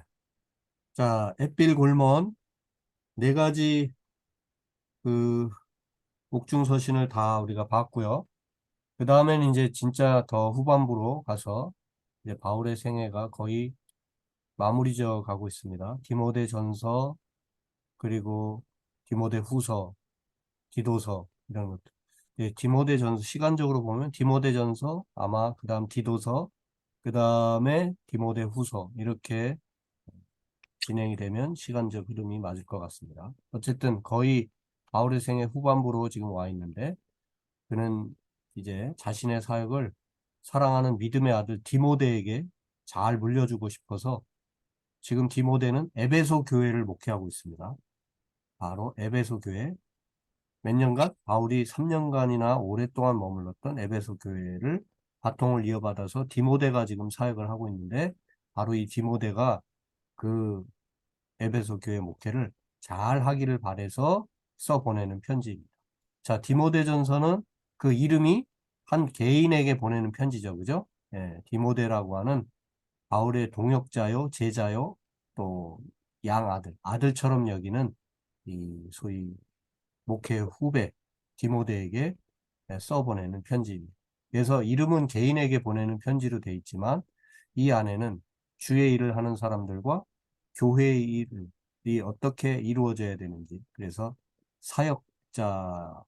자, 햇빌 골몬 네 가지 그 옥중서신을 다 우리가 봤고요. 그 다음에는 이제 진짜 더 후반부로 가서 이제 바울의 생애가 거의 마무리져 가고 있습니다. 디모데 전서, 그리고 디모데 후서, 디도서, 이런 것들. 예, 디모데 전서, 시간적으로 보면 디모데 전서, 아마 그 다음 디도서, 그 다음에 디모데 후서, 이렇게 진행이 되면 시간적 흐름이 맞을 것 같습니다. 어쨌든 거의 바울의 생애 후반부로 지금 와 있는데, 그는 이제 자신의 사역을 사랑하는 믿음의 아들 디모데에게 잘 물려주고 싶어서 지금 디모데는 에베소 교회를 목회하고 있습니다. 바로 에베소 교회. 몇 년간? 바울이 3년간이나 오랫동안 머물렀던 에베소 교회를 바통을 이어받아서 디모데가 지금 사역을 하고 있는데, 바로 이 디모데가 그 에베소 교회 목회를 잘 하기를 바래서 써보내는 편지입니다. 자, 디모데전서는 그 이름이 한 개인에게 보내는 편지죠. 그죠? 예, 디모데라고 하는 바울의 동역자요, 제자요, 또 양아들, 아들처럼 여기는 이 소위 목회 후배 디모데에게 써보내는 편지입니다. 그래서 이름은 개인에게 보내는 편지로 되어 있지만 이 안에는 주의 일을 하는 사람들과 교회의 일이 어떻게 이루어져야 되는지, 그래서 사역자의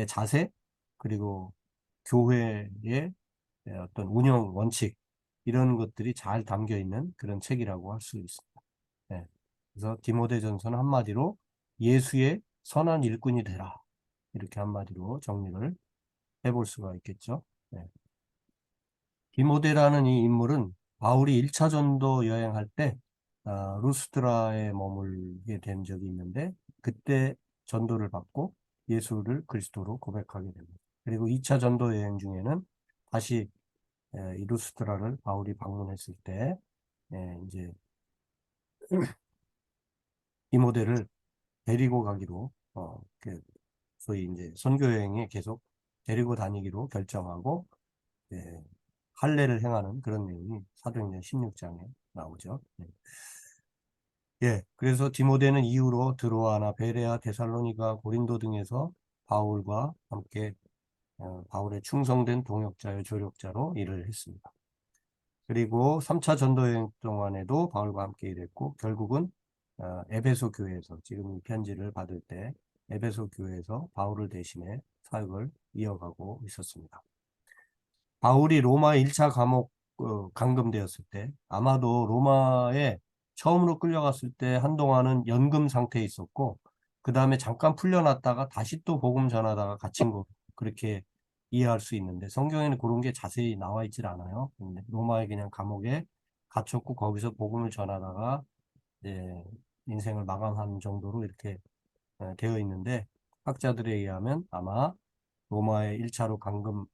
자세, 그리고 교회의 어떤 운영 원칙, 이런 것들이 잘 담겨 있는 그런 책이라고 할 수 있습니다. 네. 그래서 디모데전서는 한마디로 예수의 선한 일꾼이 되라, 이렇게 한마디로 정리를 해볼 수가 있겠죠. 네. 디모데라는 이 인물은 바울이 1차 전도 여행할 때 루스드라에 머물게 된 적이 있는데, 그때 전도를 받고 예수를 그리스도로 고백하게 됩니다. 그리고 2차 전도 여행 중에는 다시 이 루스드라를 바울이 방문했을 때 이제 디모데를 데리고 가기로 소위 이제 선교 여행에 계속 데리고 다니기로 결정하고, 예, 할례를 행하는 그런 내용이 사도행전 16장에 나오죠. 네. 예, 그래서 디모데는 이후로 드로아나 베레아, 데살로니가, 고린도 등에서 바울과 함께 바울의 충성된 동역자요 조력자로 일을 했습니다. 그리고 3차 전도여행 동안에도 바울과 함께 일했고, 결국은 에베소 교회에서, 지금 이 편지를 받을 때 에베소 교회에서 바울을 대신해 사역을 이어가고 있었습니다. 바울이 로마에 1차 감옥 감금되었을 때, 아마도 로마에 처음으로 끌려갔을 때 한동안은 연금 상태에 있었고, 그 다음에 잠깐 풀려났다가 다시 또 복음 전하다가 갇힌 거, 그렇게 이해할 수 있는데, 성경에는 그런 게 자세히 나와 있질 않아요. 근데 로마에 그냥 감옥에 갇혔고 거기서 복음을 전하다가 이제 인생을 마감한 정도로 이렇게 되어 있는데, 학자들에 의하면 아마 로마에 1차로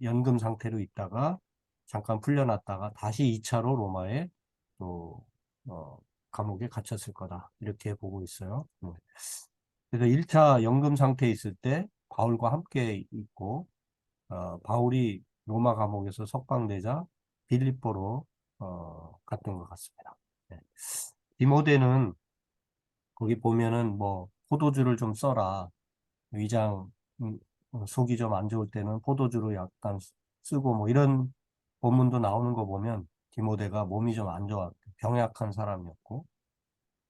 연금 상태로 있다가 잠깐 풀려났다가 다시 2차로 로마에 또 감옥에 갇혔을 거다, 이렇게 보고 있어요. 그래서 1차 연금 상태에 있을 때 바울과 함께 있고, 바울이 로마 감옥에서 석방되자 빌립보로 갔던 것 같습니다. 네. 디모데는 거기 보면은 뭐 포도주를 좀 써라, 위장 속이 좀 안 좋을 때는 포도주로 약간 쓰고, 뭐 이런 본문도 나오는 거 보면 디모데가 몸이 좀 안 좋았고 병약한 사람이었고,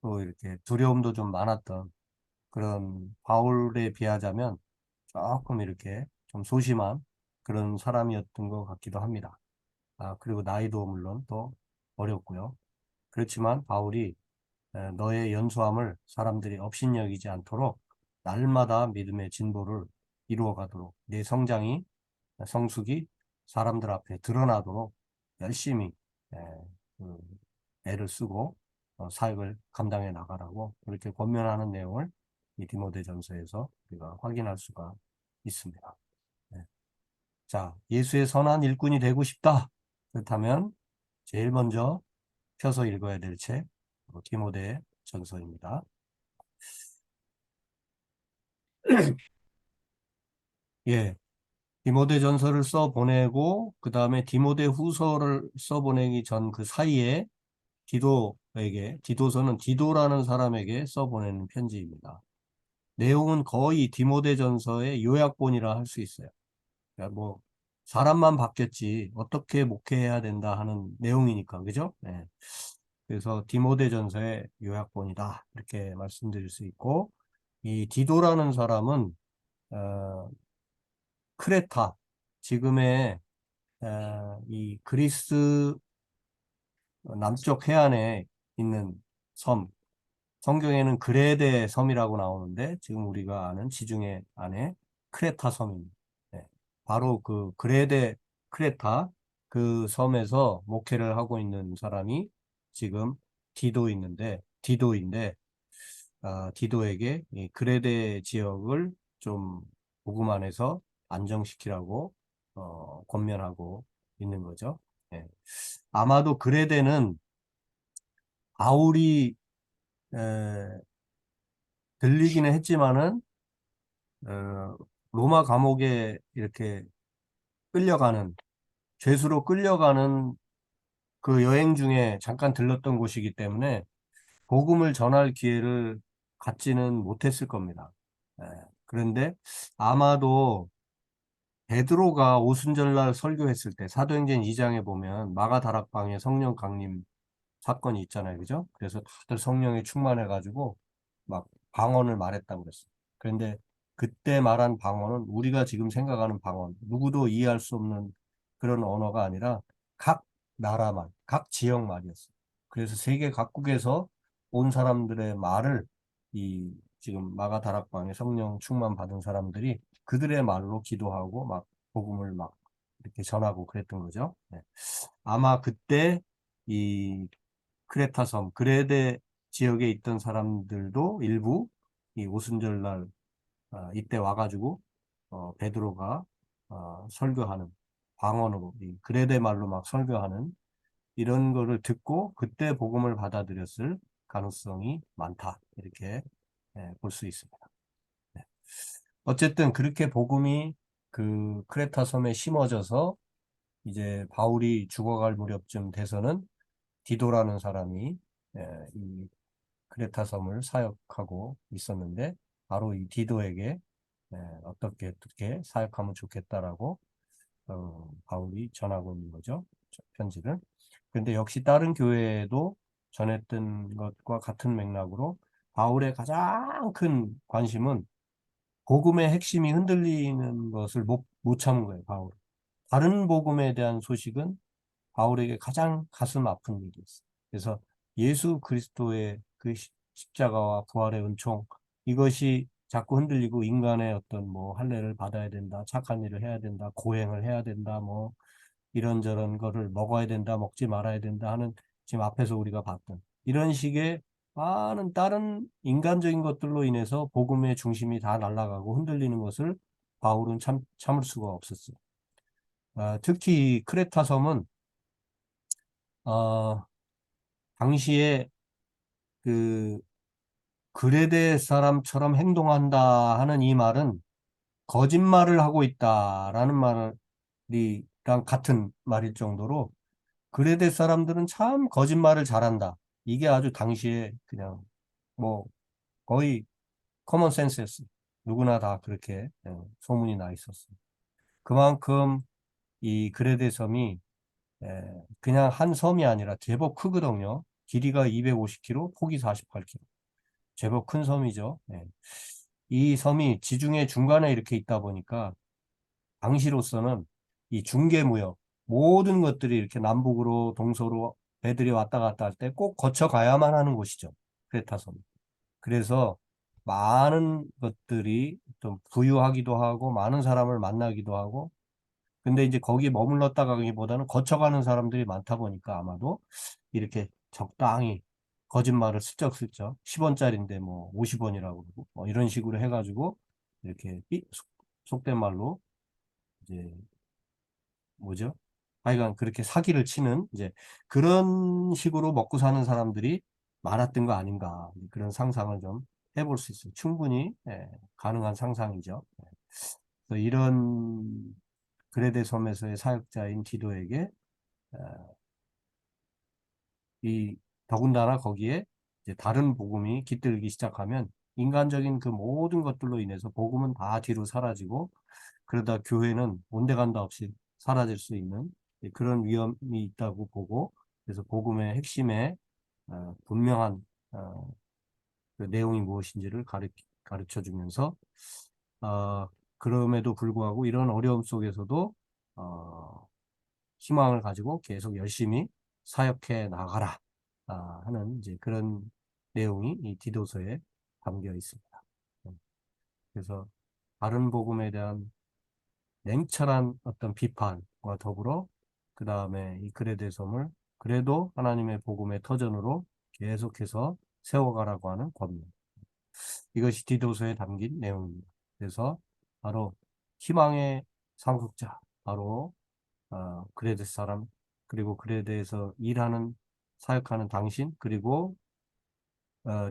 또 이렇게 두려움도 좀 많았던, 그런 바울에 비하자면 조금 이렇게 좀 소심한 그런 사람이었던 것 같기도 합니다. 그리고 나이도 물론 또 어렸고요. 그렇지만 바울이 너의 연소함을 사람들이 업신여기지 않도록 날마다 믿음의 진보를 이루어 가도록, 내 성숙이 사람들 앞에 드러나도록 열심히 에, 그 애를 쓰고 사역을 감당해 나가라고 그렇게 권면하는 내용을 이 디모데전서에서 우리가 확인할 수가 있습니다. 네. 자, 예수의 선한 일꾼이 되고 싶다. 그렇다면 제일 먼저 펴서 읽어야 될 책, 디모데 전서입니다. 예, 디모데 전서를 써보내고, 그 다음에 디모데 후서를 써보내기 전 그 사이에 디도서는 디도라는 사람에게 써보내는 편지입니다. 내용은 거의 디모데 전서의 요약본이라 할 수 있어요. 그러니까 뭐, 사람만 바뀌었지, 어떻게 목회해야 된다 하는 내용이니까, 그죠? 네. 그래서 디모데 전서의 요약본이다. 이렇게 말씀드릴 수 있고, 이 디도라는 사람은, 어, 크레타, 지금의 이 그리스 남쪽 해안에 있는 섬, 성경에는 그레데 섬이라고 나오는데 지금 우리가 아는 지중해 안에 크레타 섬입니다. 네. 바로 그 그레데 크레타 그 섬에서 목회를 하고 있는 사람이 지금 디도인데 디도에게 이 그레데 지역을 좀 복음 안에서 안정시키라고 권면하고 있는 거죠. 예. 아마도 그레데는 바울이 에, 들리기는 했지만은 로마 감옥에 이렇게 끌려가는 죄수로 끌려가는 그 여행 중에 잠깐 들렀던 곳이기 때문에 복음을 전할 기회를 갖지는 못했을 겁니다. 예. 그런데 아마도 베드로가 오순절날 설교했을 때 사도행전 2장에 보면 마가다락방에 성령 강림 사건이 있잖아요. 그죠? 그래서 다들 성령에 충만해가지고 막 방언을 말했다고 그랬어요. 그런데 그때 말한 방언은 우리가 지금 생각하는 방언, 누구도 이해할 수 없는 그런 언어가 아니라 각 나라만, 각 지역 말이었어요. 그래서 세계 각국에서 온 사람들의 말을 이 지금 마가다락방에 성령 충만 받은 사람들이 그들의 말로 기도하고 막 복음을 막 이렇게 전하고 그랬던 거죠. 네. 아마 그때 이 크레타 섬, 그레데 지역에 있던 사람들도 일부 이 오순절날 이때 와가지고 베드로가 설교하는 방언으로 이 그레데 말로 막 설교하는 이런 거를 듣고 그때 복음을 받아들였을 가능성이 많다 이렇게 볼 수 있습니다. 네. 어쨌든 그렇게 복음이 그 크레타 섬에 심어져서 이제 바울이 죽어갈 무렵쯤 돼서는 디도라는 사람이 이 크레타 섬을 사역하고 있었는데 바로 이 디도에게 어떻게 사역하면 좋겠다라고 바울이 전하고 있는 거죠. 편지를. 그런데 역시 다른 교회에도 전했던 것과 같은 맥락으로 바울의 가장 큰 관심은 복음의 핵심이 흔들리는 것을 못 참은 거예요, 바울. 다른 복음에 대한 소식은 바울에게 가장 가슴 아픈 일이었어요. 그래서 예수 그리스도의 그 십자가와 부활의 은총, 이것이 자꾸 흔들리고 인간의 어떤 뭐 할례를 받아야 된다, 착한 일을 해야 된다, 고행을 해야 된다, 뭐 이런저런 거를 먹어야 된다, 먹지 말아야 된다 하는 지금 앞에서 우리가 봤던 이런 식의 많은 다른 인간적인 것들로 인해서 복음의 중심이 다 날아가고 흔들리는 것을 바울은 참을 수가 없었어요. 특히 크레타 섬은 어, 당시에 그 그레데 사람처럼 행동한다 하는 이 말은 거짓말을 하고 있다라는 말이랑 같은 말일 정도로 그레데 사람들은 참 거짓말을 잘한다. 이게 아주 당시에 그냥 뭐 거의 커먼 센스였어. 누구나 다 그렇게 소문이 나 있었어. 그만큼 이 그레데 섬이 그냥 한 섬이 아니라 제법 크거든요. 길이가 250km, 폭이 48km. 제법 큰 섬이죠. 이 섬이 지중해 중간에 이렇게 있다 보니까 당시로서는 이 중개무역 모든 것들이 이렇게 남북으로 동서로 배들이 왔다 갔다 할 때 꼭 거쳐 가야만 하는 곳이죠. 크레타 섬. 그래서 많은 것들이 좀 부유하기도 하고 많은 사람을 만나기도 하고 근데 이제 거기 머물렀다 가기보다는 거쳐가는 사람들이 많다 보니까 아마도 이렇게 적당히 거짓말을 슬쩍슬쩍 10원짜리인데 뭐 50원이라고 그러고 뭐 이런 식으로 해가지고 이렇게 속된 말로 이제 뭐죠? 하여간 그렇게 사기를 치는 이제 그런 식으로 먹고 사는 사람들이 많았던 거 아닌가. 그런 상상을 좀 해볼 수 있어요. 충분히 가능한 상상이죠. 그래서 이런 그레데 섬에서의 사역자인 디도에게 이 더군다나 거기에 이제 다른 복음이 깃들기 시작하면 인간적인 그 모든 것들로 인해서 복음은 다 뒤로 사라지고 그러다 교회는 온데간데 없이 사라질 수 있는 그런 위험이 있다고 보고 그래서 복음의 핵심에 분명한 그 내용이 무엇인지를 가르쳐 주면서 어, 그럼에도 불구하고 이런 어려움 속에서도 희망을 가지고 계속 열심히 사역해 나가라 하는 이제 그런 내용이 이 디도서에 담겨 있습니다. 그래서 바른 복음에 대한 냉철한 어떤 비판과 더불어 그 다음에 이 그레데 섬을 그래도 하나님의 복음의 터전으로 계속해서 세워가라고 하는 권면. 이것이 디도서에 담긴 내용입니다. 그래서 바로 희망의 상속자, 바로 그레데 사람, 그리고 그레데에서 일하는 사역하는 당신, 그리고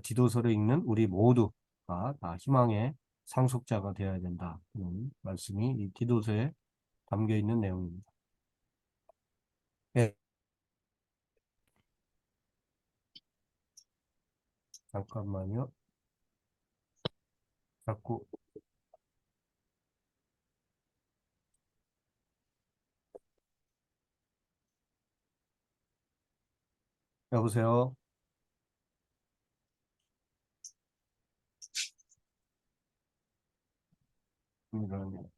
디도서를 읽는 우리 모두가 다 희망의 상속자가 되어야 된다. 말씀이 이 디도서에 담겨 있는 내용입니다. 네, 잠깐만요. 자꾸, 여보세요? 이런,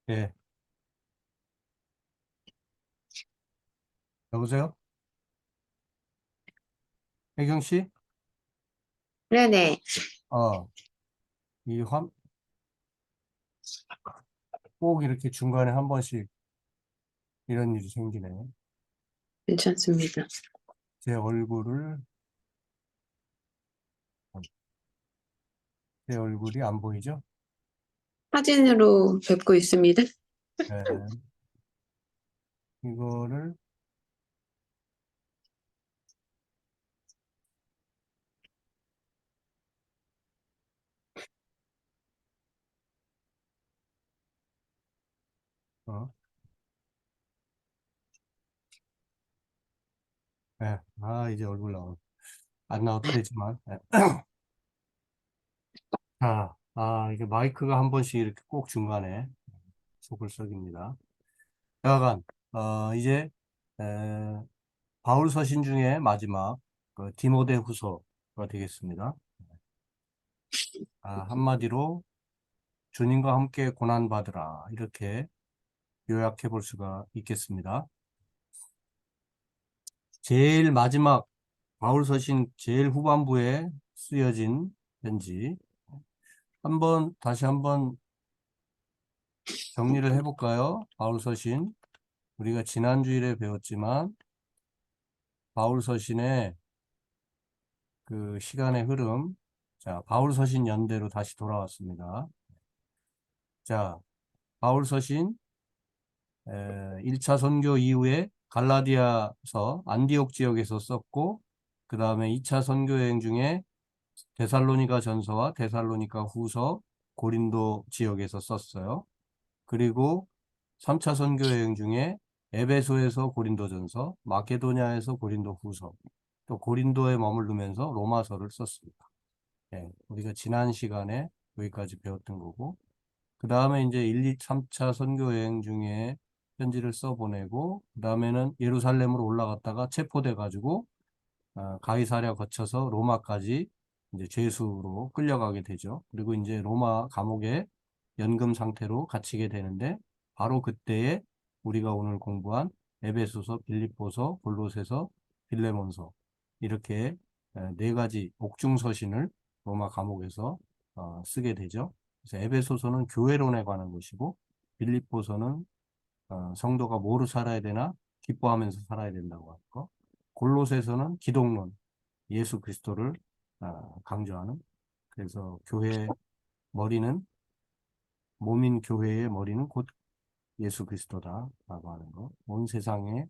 예, 여보세요? 혜경 씨? 네네. 어, 꼭 이렇게 중간에 한 번씩 이런 일이 생기네. 괜찮습니다. 제 얼굴을, 제 얼굴이 안 보이죠? 사진으로 뵙고 있습니다. 네, 이거를, 어, 네, 이제 얼굴 안 나와도 되지만, 네. 이게 마이크가 한 번씩 이렇게 꼭 중간에 속을 썩입니다. 여하간, 이제, 에, 바울 서신 중에 마지막, 그 디모데 후서가 되겠습니다. 한마디로, 주님과 함께 고난받으라. 이렇게 요약해 볼 수가 있겠습니다. 제일 마지막, 바울 서신 제일 후반부에 쓰여진 편지. 다시 한번 정리를 해볼까요? 바울 서신. 우리가 지난 주일에 배웠지만, 바울 서신의 그 시간의 흐름, 자, 바울 서신 연대로 다시 돌아왔습니다. 자, 바울 서신 1차 선교 이후에 갈라디아서 안디옥 지역에서 썼고, 그 다음에 2차 선교 여행 중에 데살로니가 전서와 데살로니가 후서, 고린도 지역에서 썼어요. 그리고 3차 선교 여행 중에 에베소에서 고린도전서, 마케도냐에서 고린도 후서, 또 고린도에 머무르면서 로마서를 썼습니다. 우리가 지난 시간에 여기까지 배웠던 거고, 그 다음에 이제 1, 2, 3차 선교 여행 중에 편지를 써보내고, 그 다음에는 예루살렘으로 올라갔다가 체포돼가지고, 가이사랴 거쳐서 로마까지 이제 죄수로 끌려가게 되죠. 그리고 이제 로마 감옥에 연금 상태로 갇히게 되는데, 바로 그때에 우리가 오늘 공부한 에베소서, 빌립보서, 골로새서, 빌레몬서, 이렇게 네 가지 옥중서신을 로마 감옥에서 쓰게 되죠. 그래서 에베소서는 교회론에 관한 것이고, 빌립보서는 성도가 뭐로 살아야 되나 기뻐하면서 살아야 된다고 하고, 골로새서는 기독론, 예수 그리스도를 강조하는, 그래서 교회 머리는 몸인 교회의 머리는 곧 예수 그리스도다라고 하는 거. 온 세상의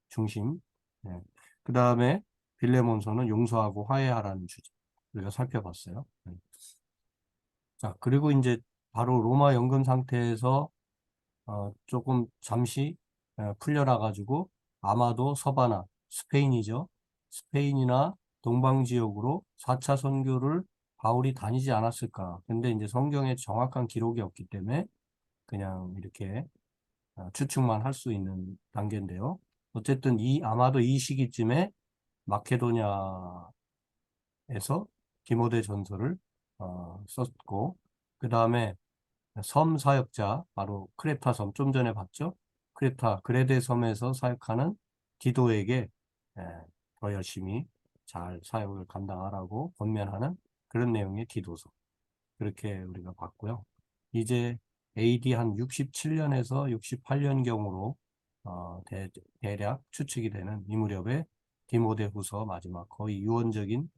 중심. 네. 그 다음에 빌레몬서는 용서하고 화해하라는 주제. 우리가 살펴봤어요. 네. 자, 그리고 이제 바로 로마 연금 상태에서 조금 잠시 풀려나 가지고 아마도 서바나 스페인이죠. 스페인이나 동방 지역으로 4차 선교를 바울이 다니지 않았을까. 근데 이제 성경에 정확한 기록이 없기 때문에 그냥 이렇게 추측만 할 수 있는 단계인데요. 어쨌든 아마도 이 시기쯤에 마케도냐에서 디모데 전서를 썼고, 그 다음에 섬 사역자, 바로 크레타 섬, 좀 전에 봤죠? 그레데 섬에서 사역하는 디도에게 예, 더 열심히 잘 사역을 감당하라고 권면하는 그런 내용의 디도서. 그렇게 우리가 봤고요. 이제 AD 한 67년에서 68년경으로 대략 추측이 되는 이 무렵에 디모데후서 마지막 거의 유언적인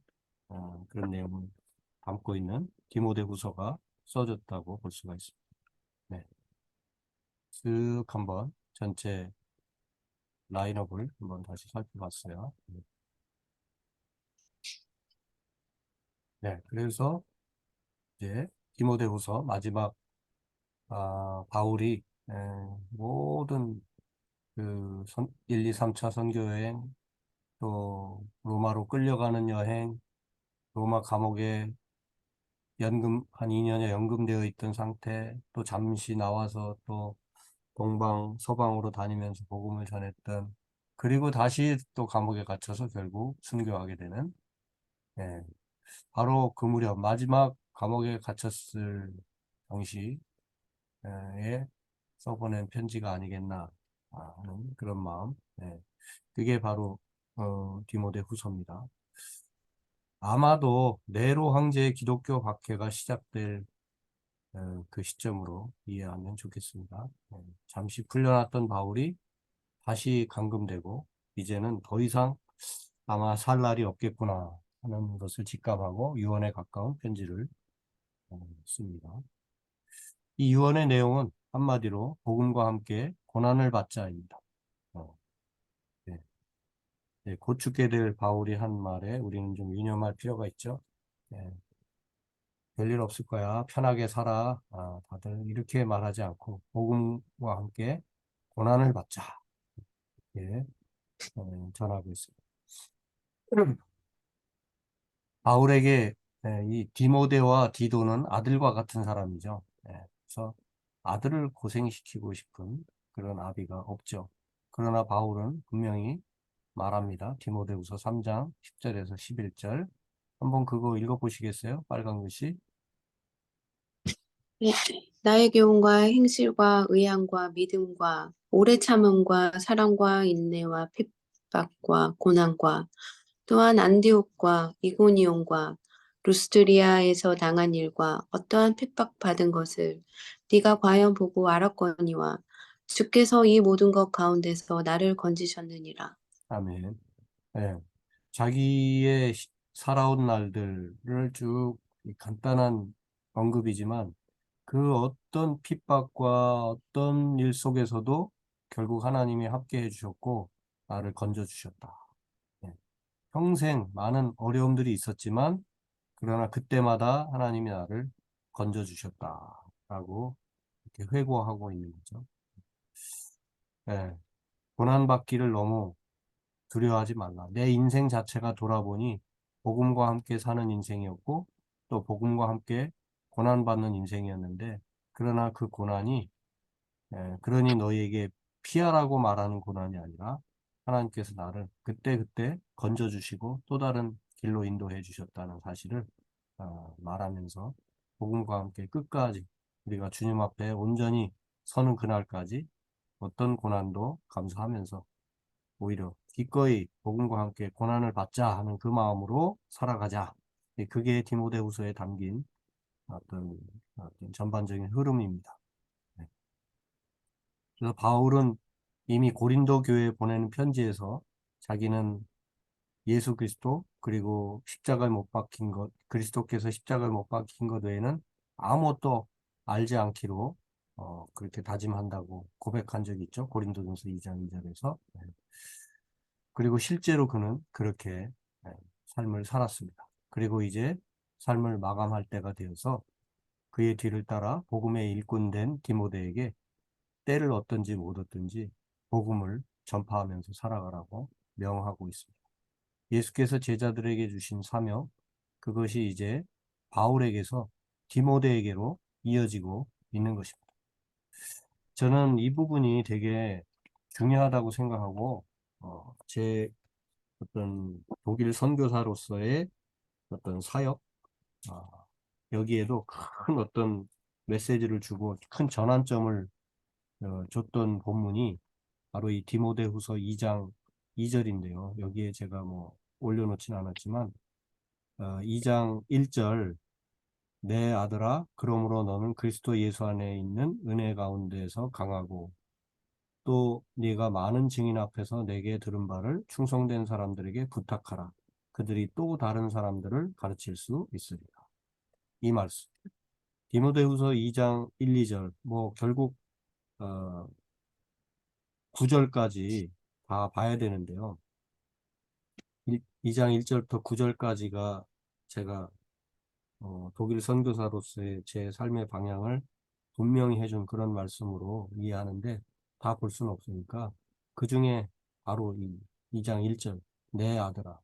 그런 내용을 담고 있는 디모데후서가 써졌다고 볼 수가 있습니다. 네, 쓱 한번 전체 라인업을 한번 다시 살펴봤어요. 네, 그래서 이제 디모데후서 마지막 바울이 에, 모든 1, 2, 3차 선교여행, 또 로마로 끌려가는 여행, 로마 감옥에 한 2년여 연금되어 있던 상태, 또 잠시 나와서 또 동방, 서방으로 다니면서 복음을 전했던, 그리고 다시 또 감옥에 갇혀서 결국 순교하게 되는, 예, 바로 그 무렵 마지막 감옥에 갇혔을 당시에 써보낸 편지가 아니겠나 하는 그런 마음. 예. 그게 바로 디모데 후서입니다. 아마도 네로 황제의 기독교 박해가 시작될 그 시점으로 이해하면 좋겠습니다. 잠시 풀려났던 바울이 다시 감금되고 이제는 더 이상 아마 살 날이 없겠구나 하는 것을 직감하고 유언에 가까운 편지를 씁니다. 이 유언의 내용은 한마디로 복음과 함께 고난을 받자입니다. 어, 네. 네, 곧 죽게 될 바울이 한 말에 우리는 좀 유념할 필요가 있죠. 네, 별일 없을 거야. 편하게 살아. 다들 이렇게 말하지 않고 복음과 함께 고난을 받자. 예, 전하고 있습니다. 바울에게 이 디모데와 디도는 아들과 같은 사람이죠. 그래서 아들을 고생시키고 싶은 그런 아비가 없죠. 그러나 바울은 분명히 말합니다. 디모데후서 3장 10절에서 11절. 한번 그거 읽어보시겠어요? 빨간 글씨. 네. 나의 교훈과 행실과 의향과 믿음과 오래 참음과 사랑과 인내와 핍박과 고난과 또한 안디옥과 이고니온과 루스드리아에서 당한 일과 어떠한 핍박받은 것을 네가 과연 보고 알았거니와 주께서 이 모든 것 가운데서 나를 건지셨느니라. 아멘. 예. 자기의 살아온 날들을 쭉 간단한 언급이지만 그 어떤 핍박과 어떤 일 속에서도 결국 하나님이 함께 해주셨고 나를 건져주셨다. 예. 평생 많은 어려움들이 있었지만 그러나 그때마다 하나님이 나를 건져주셨다라고 이렇게 회고하고 있는 거죠. 예. 고난받기를 너무 두려워하지 말라. 내 인생 자체가 돌아보니 복음과 함께 사는 인생이었고 또 복음과 함께 고난받는 인생이었는데 그러나 그 고난이 그러니 너희에게 피하라고 말하는 고난이 아니라 하나님께서 나를 그때그때 건져주시고 또 다른 길로 인도해 주셨다는 사실을 말하면서 복음과 함께 끝까지 우리가 주님 앞에 온전히 서는 그날까지 어떤 고난도 감수하면서 오히려 기꺼이 복음과 함께 고난을 받자 하는 그 마음으로 살아가자. 그게 디모데후서에 담긴 어떤 전반적인 흐름입니다. 네. 그래서 바울은 이미 고린도 교회에 보내는 편지에서 자기는 예수 그리스도 그리고 십자가에 못 박힌 것, 그리스도께서 십자가에 못 박힌 것 외에는 아무것도 알지 않기로 그렇게 다짐한다고 고백한 적이 있죠. 고린도전서 2장 2절에서. 그리고 실제로 그는 그렇게 삶을 살았습니다. 그리고 이제 삶을 마감할 때가 되어서 그의 뒤를 따라 복음의 일꾼 된 디모데에게 때를 얻든지 못 얻든지 복음을 전파하면서 살아가라고 명하고 있습니다. 예수께서 제자들에게 주신 사명, 그것이 이제 바울에게서 디모데에게로 이어지고 있는 것입니다. 저는 이 부분이 되게 중요하다고 생각하고, 제 어떤 독일 선교사로서의 어떤 사역, 아, 여기에도 큰 어떤 메시지를 주고 큰 전환점을 줬던 본문이 바로 이 디모데후서 2장 2절인데요. 여기에 제가 뭐 올려놓진 않았지만 2장 1절 내 아들아 그러므로 너는 그리스도 예수 안에 있는 은혜 가운데에서 강하고 또 네가 많은 증인 앞에서 내게 들은 바를 충성된 사람들에게 부탁하라. 그들이 또 다른 사람들을 가르칠 수 있으리라. 이 말씀. 디모데후서 2장 1, 2절 뭐 결국 어, 9절까지 다 봐야 되는데요. 2장 1절부터 9절까지가 제가 독일 선교사로서의 제 삶의 방향을 분명히 해준 그런 말씀으로 이해하는데 다 볼 수는 없으니까 그 중에 바로 이 2장 1절 내 아들아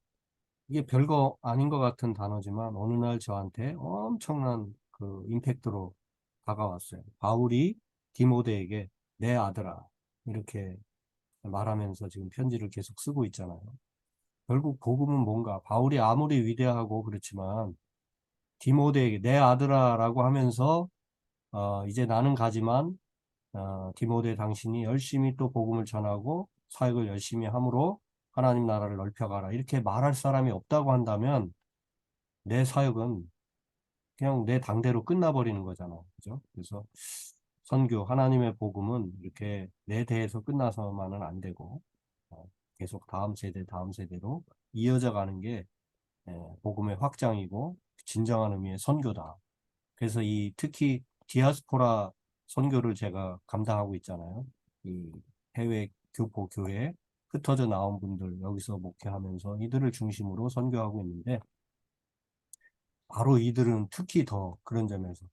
이게 별거 아닌 것 같은 단어지만 어느 날 저한테 엄청난 그 임팩트로 다가왔어요. 바울이 디모데에게 내 아들아 이렇게 말하면서 지금 편지를 계속 쓰고 있잖아요. 결국 복음은 뭔가 바울이 아무리 위대하고 그렇지만 디모데에게 내 아들아라고 하면서 이제 나는 가지만 디모데 당신이 열심히 또 복음을 전하고 사역을 열심히 함으로 하나님 나라를 넓혀가라 이렇게 말할 사람이 없다고 한다면 내 사역은 그냥 내 당대로 끝나버리는 거잖아요. 그죠? 그래서 선교 하나님의 복음은 이렇게 내 대에서 끝나서만은 안 되고 계속 다음 세대로 이어져 가는 게 복음의 확장이고 진정한 의미의 선교다. 그래서 이 특히 디아스포라 선교를 제가 감당하고 있잖아요. 이 해외 교포 교회 흩어져 나온 분들 여기서 목회하면서 이들을 중심으로 선교하고 있는데 바로 이들은 특히 더 그런 점에서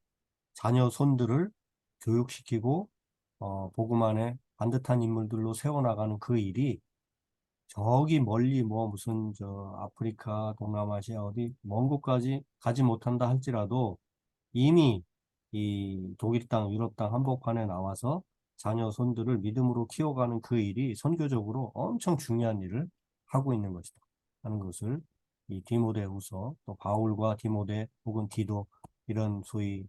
자녀 손들을 교육시키고 복음 안에 반듯한 인물들로 세워나가는 그 일이 저기 멀리 뭐 무슨 저 아프리카, 동남아시아 어디 먼 곳까지 가지 못한다 할지라도 이미 이 독일 땅, 유럽 땅 한복판에 나와서 자녀 손들을 믿음으로 키워가는 그 일이 선교적으로 엄청 중요한 일을 하고 있는 것이다 하는 것을 이 디모데후서 또 바울과 디모데 혹은 디도 이런 소위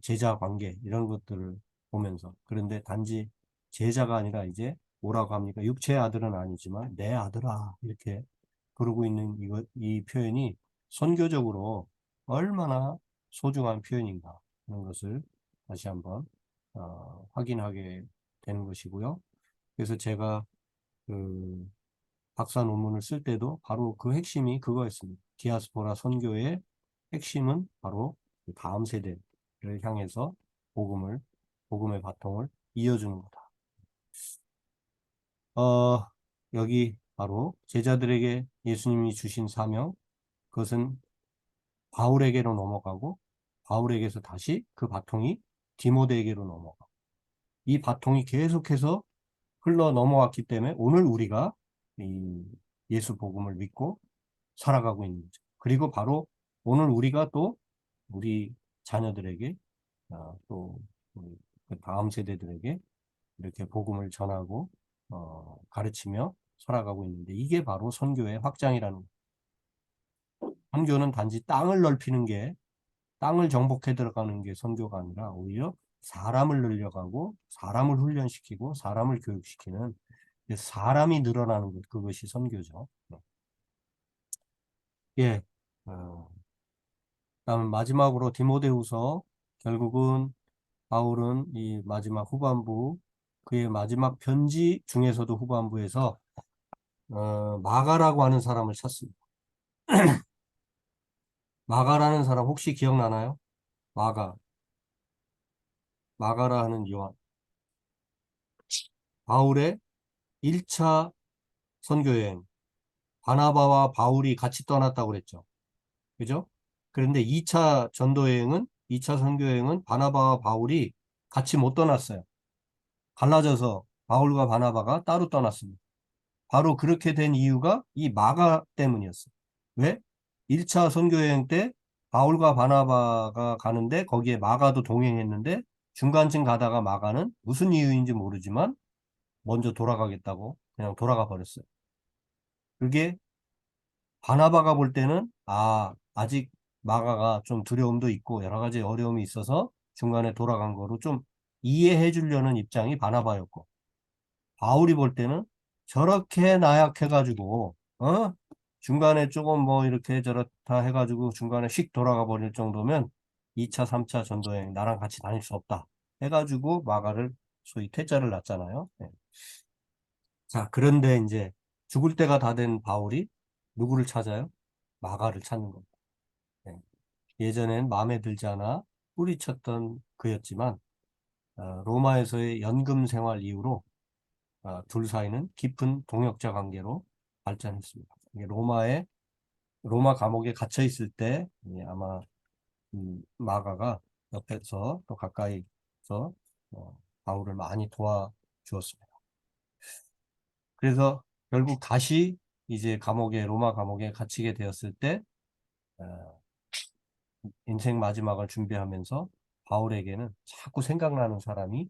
제자 관계 이런 것들을 보면서 그런데 단지 제자가 아니라 이제 뭐라고 합니까? 육체의 아들은 아니지만 내 아들아 이렇게 부르고 있는 이 표현이 선교적으로 얼마나 소중한 표현인가 하는 것을 다시 한번 확인하게 되는 것이고요. 그래서 제가 그 박사 논문을 쓸 때도 바로 그 핵심이 그거였습니다. 디아스포라 선교의 핵심은 바로 그 다음 세대를 향해서 복음의 바통을 이어주는 거다. 어, 여기 바로 제자들에게 예수님이 주신 사명, 그것은 바울에게로 넘어가고, 바울에게서 다시 그 바통이 디모데에게로 넘어가고, 이 바통이 계속해서 흘러 넘어왔기 때문에 오늘 우리가 이 예수 복음을 믿고 살아가고 있는 거죠. 그리고 바로 오늘 우리가 또 우리 자녀들에게 또 우리 그 다음 세대들에게 이렇게 복음을 전하고 가르치며 살아가고 있는데 이게 바로 선교의 확장이라는 거예요. 선교는 단지 땅을 넓히는 게 땅을 정복해 들어가는 게 선교가 아니라 오히려 사람을 늘려가고 사람을 훈련시키고 사람을 교육시키는 사람이 늘어나는 것 그것이 선교죠. 예. 다음 마지막으로 디모데후서 결국은 바울은 이 마지막 후반부 그의 마지막 편지 중에서도 후반부에서 마가라고 하는 사람을 찾습니다. 마가라는 사람 혹시 기억나나요? 마가, 마가라 하는 요한. 바울의 1차 선교여행. 바나바와 바울이 같이 떠났다고 그랬죠. 그죠? 그런데 2차 전도여행은, 2차 선교여행은 바나바와 바울이 같이 못 떠났어요. 갈라져서 바울과 바나바가 따로 떠났습니다. 바로 그렇게 된 이유가 이 마가 때문이었어요. 왜? 1차 선교여행 때 바울과 바나바가 가는데 거기에 마가도 동행했는데 중간쯤 가다가 마가는 무슨 이유인지 모르지만 먼저 돌아가겠다고 그냥 돌아가 버렸어요. 그게 바나바가 볼 때는 아직 마가가 좀 두려움도 있고 여러 가지 어려움이 있어서 중간에 돌아간 거로 좀 이해해 주려는 입장이 바나바였고 바울이 볼 때는 저렇게 나약해가지고, 중간에 조금 뭐 이렇게 저렇다 해가지고 중간에 휙 돌아가 버릴 정도면 2차, 3차 전도여행 나랑 같이 다닐 수 없다. 해가지고 마가를 소위 퇴짜를 놨잖아요. 네. 자, 그런데 이제 죽을 때가 다 된 바울이 누구를 찾아요? 마가를 찾는 겁니다. 네. 예전엔 마음에 들지 않아 뿌리쳤던 그였지만, 로마에서의 연금 생활 이후로 둘 사이는 깊은 동역자 관계로 발전했습니다. 이게 로마 감옥에 갇혀 있을 때 아마 마가가 옆에서 또 가까이서 바울을 많이 도와주었습니다. 그래서 결국 다시 이제 로마 감옥에 갇히게 되었을 때 어, 인생 마지막을 준비하면서 바울에게는 자꾸 생각나는 사람이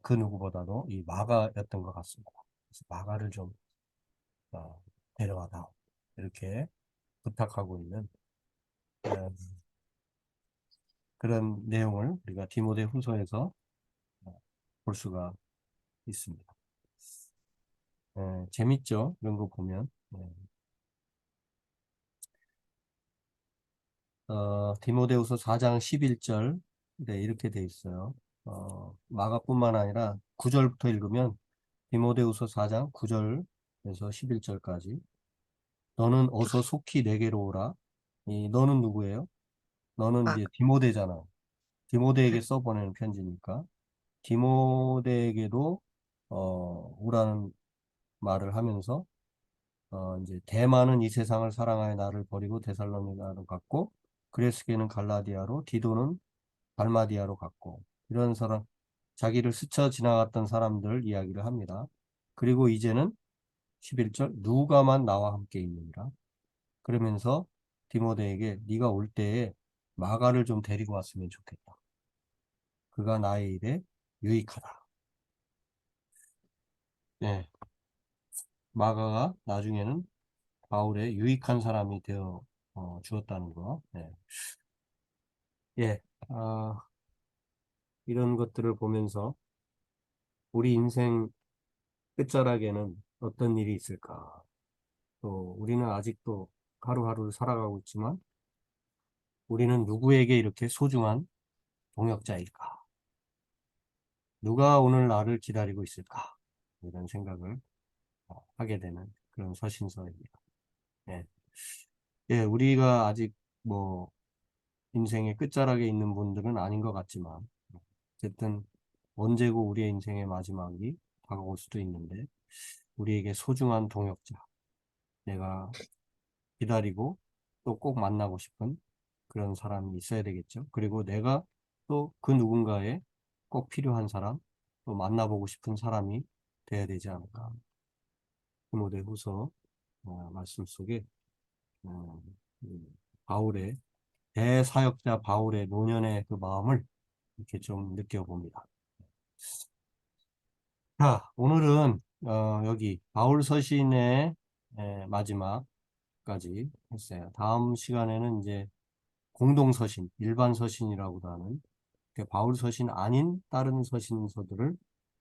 그 누구보다도 이 마가였던 것 같습니다. 그래서 마가를 좀 어, 데려와다. 이렇게 부탁하고 있는 어, 그런 내용을 우리가 디모데 후서에서 볼 수가 있습니다. 재밌죠? 이런 거 보면. 디모데후서 4장 11절 네, 이렇게 돼 있어요. 마가뿐만 아니라 9절부터 읽으면 디모데후서 4장 9절에서 11절까지 너는 어서 속히 내게로 오라. 이 너는 누구예요? 너는 막, 이제 디모데잖아. 디모데에게 써보내는 편지니까. 디모데에게도 오라는 말을 하면서 이제 대만은 이 세상을 사랑하여 나를 버리고 데살로니가로 갔고 그레스게는 갈라디아로 디도는 달마디아로 갔고 이런 사람 자기를 스쳐 지나갔던 사람들 이야기를 합니다. 그리고 이제는 11절 누가만 나와 함께 있느니라. 그러면서 디모데에게 네가 올 때에 마가를 좀 데리고 왔으면 좋겠다. 그가 나의 일에 유익하다. 네, 마가가 나중에는 바울의 유익한 사람이 되어 주었다는 거. 네. 예, 이런 것들을 보면서 우리 인생 끝자락에는 어떤 일이 있을까? 또 우리는 아직도 하루하루를 살아가고 있지만 우리는 누구에게 이렇게 소중한 동역자일까? 누가 오늘 나를 기다리고 있을까? 이런 생각을 하게 되는 그런 서신서입니다. 예. 예, 우리가 아직 뭐 인생의 끝자락에 있는 분들은 아닌 것 같지만 어쨌든 언제고 우리의 인생의 마지막이 다가올 수도 있는데 우리에게 소중한 동역자, 내가 기다리고 또 꼭 만나고 싶은 그런 사람이 있어야 되겠죠. 그리고 내가 또 그 누군가에 꼭 필요한 사람, 또 만나보고 싶은 사람이 돼야 되지 않을까. 디모데후서 말씀 속에 어, 바울의 대사역자 바울의 노년의 그 마음을 이렇게 좀 느껴봅니다. 자, 오늘은 여기 바울 서신의 마지막까지 했어요. 다음 시간에는 이제 공동 서신, 일반 서신이라고도 하는 그 바울 서신 아닌 다른 서신서들을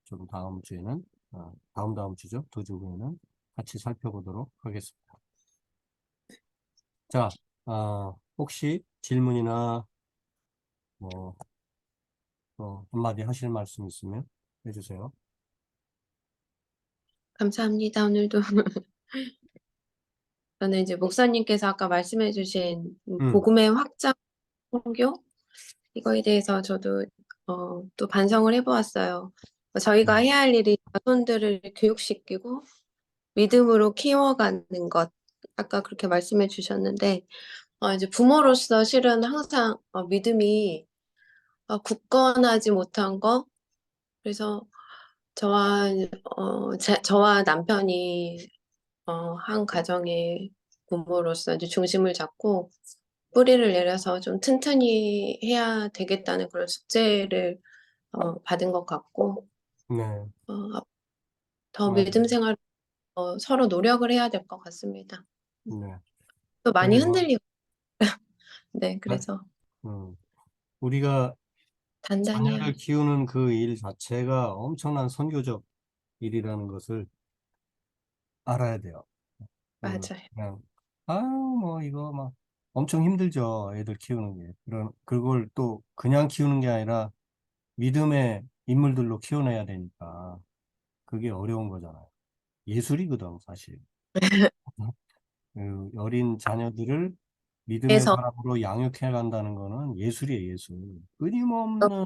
좀 다음 주에는 다음 주죠. 두 주 후에는 같이 살펴보도록 하겠습니다. 자, 혹시 질문이나 뭐 한마디 하실 말씀 있으면 해주세요. 감사합니다. 오늘도 저는 이제 목사님께서 아까 말씀해주신 음, 복음의 확장 선교 이거에 대해서 저도 또 반성을 해보았어요. 저희가 음, 해야 할 일이 자손들을 교육시키고 믿음으로 키워가는 것. 아까 그렇게 말씀해 주셨는데, 이제 부모로서 실은 항상 믿음이 굳건하지 못한 거. 그래서 저와 저와 남편이 한 가정의 부모로서 이제 중심을 잡고 뿌리를 내려서 좀 튼튼히 해야 되겠다는 그런 숙제를 받은 것 같고, 네, 앞 더 믿음 맞아요. 생활 서로 노력을 해야 될 것 같습니다. 네. 또 많이 그래요. 흔들리고. 네. 아, 그래서 우리가 단단히 해야 자녀를 키우는 그 일 자체가 엄청난 선교적 일이라는 것을 알아야 돼요. 맞아요. 그냥, 뭐, 이거 막 엄청 힘들죠. 애들 키우는 게. 그걸 또 그냥 키우는 게 아니라 믿음의 인물들로 키워내야 되니까 그게 어려운 거잖아요. 예술이거든, 사실. 그 어린 자녀들을 믿음의 그래서 사람으로 양육해 간다는 거는 예술이에요, 예술. 끊임없는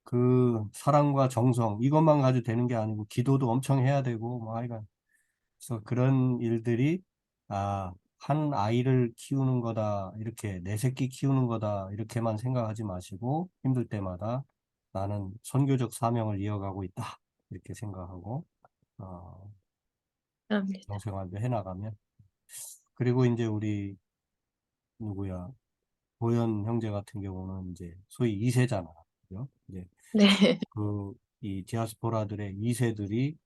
그 사랑과 정성, 이것만 가지고 되는 게 아니고, 기도도 엄청 해야 되고, 뭐, 하여간. 그래서 그런 일들이, 한 아이를 키우는 거다, 이렇게, 내 새끼 키우는 거다, 이렇게만 생각하지 마시고, 힘들 때마다 나는 선교적 사명을 이어가고 있다, 이렇게 생각하고, 어, 합니다. 정생활도 해나가면. 그리고 이제 우리, 누구야, 보현 형제 같은 경우는 이제 소위 2세잖아. 그죠? 이제 네. 이 디아스포라들의 2세들이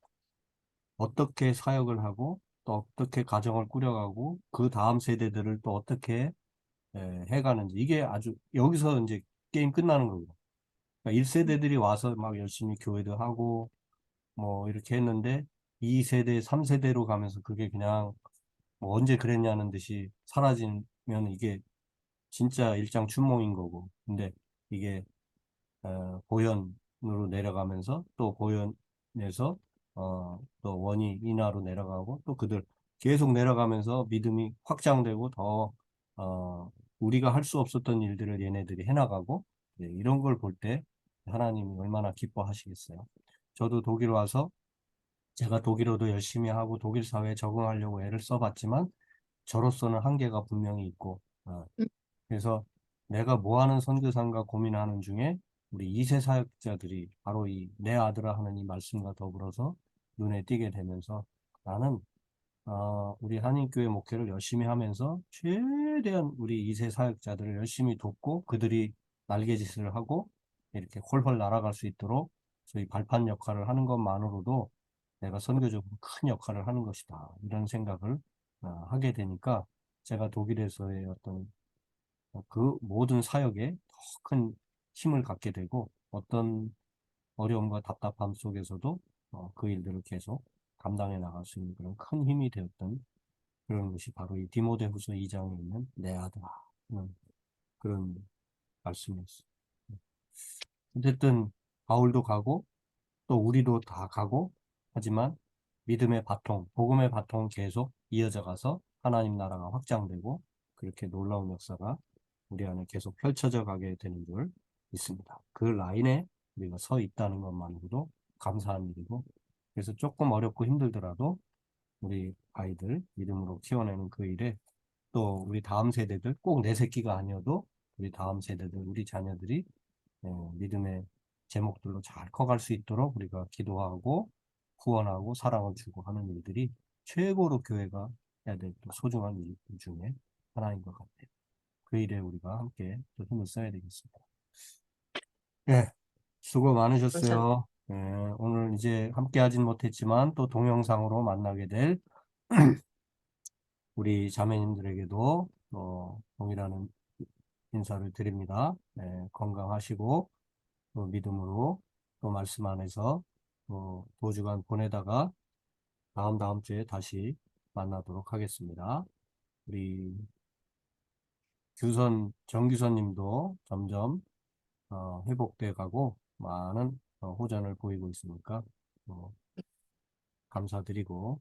어떻게 사역을 하고 또 어떻게 가정을 꾸려가고 그 다음 세대들을 또 어떻게 해가는지 이게 아주 여기서 이제 게임 끝나는 거고. 그러니까 1세대들이 와서 막 열심히 교회도 하고 뭐 이렇게 했는데 2세대, 3세대로 가면서 그게 그냥 뭐 언제 그랬냐는 듯이 사라지면 이게 진짜 일장춘몽인 거고. 근데 이게 보현으로 내려가면서 또 보현에서 또 원이 인하로 내려가고 또 그들 계속 내려가면서 믿음이 확장되고 더 우리가 할 수 없었던 일들을 얘네들이 해나가고 이런 걸 볼 때 하나님이 얼마나 기뻐하시겠어요. 저도 독일 와서 제가 독일어도 열심히 하고 독일 사회에 적응하려고 애를 써봤지만 저로서는 한계가 분명히 있고 그래서 내가 뭐 하는 선교사인가 고민하는 중에 우리 2세 사역자들이 바로 이 내 아들아 하는 이 말씀과 더불어서 눈에 띄게 되면서 나는 우리 한인교회 목회를 열심히 하면서 최대한 우리 2세 사역자들을 열심히 돕고 그들이 날개짓을 하고 이렇게 훨훨 날아갈 수 있도록 저희 발판 역할을 하는 것만으로도 내가 선교적으로 큰 역할을 하는 것이다. 이런 생각을 하게 되니까 제가 독일에서의 어떤 그 모든 사역에 더 큰 힘을 갖게 되고 어떤 어려움과 답답함 속에서도 그 일들을 계속 감당해 나갈 수 있는 그런 큰 힘이 되었던 그런 것이 바로 이 디모데후서 2장에 있는 내 아들아 하는 그런 말씀이었어요. 어쨌든 바울도 가고 또 우리도 다 가고 하지만 믿음의 바통, 복음의 바통 계속 이어져 가서 하나님 나라가 확장되고 그렇게 놀라운 역사가 우리 안에 계속 펼쳐져 가게 되는 줄 믿습니다. 그 라인에 우리가 서 있다는 것만으로도 감사한 일이고 그래서 조금 어렵고 힘들더라도 우리 아이들 믿음으로 키워내는 그 일에 또 우리 다음 세대들 꼭 내 새끼가 아니어도 우리 다음 세대들 우리 자녀들이 믿음의 제목들로 잘 커갈 수 있도록 우리가 기도하고 후원하고 사랑을 주고 하는 일들이 최고로 교회가 해야 될 또 소중한 일 중에 하나인 것 같아요. 그 일에 우리가 함께 또 힘을 써야 되겠습니다. 예, 수고 감사합니다. 많으셨어요. 예, 오늘 이제 함께 하진 못했지만 또 동영상으로 만나게 될 우리 자매님들에게도 동일한 인사를 드립니다. 예, 건강하시고 또 믿음으로 또 말씀 안에서 두 주간 보내다가 다음 주에 다시 만나도록 하겠습니다. 우리 정규선 님도 점점 회복돼 가고 많은 호전을 보이고 있으니까 어, 감사드리고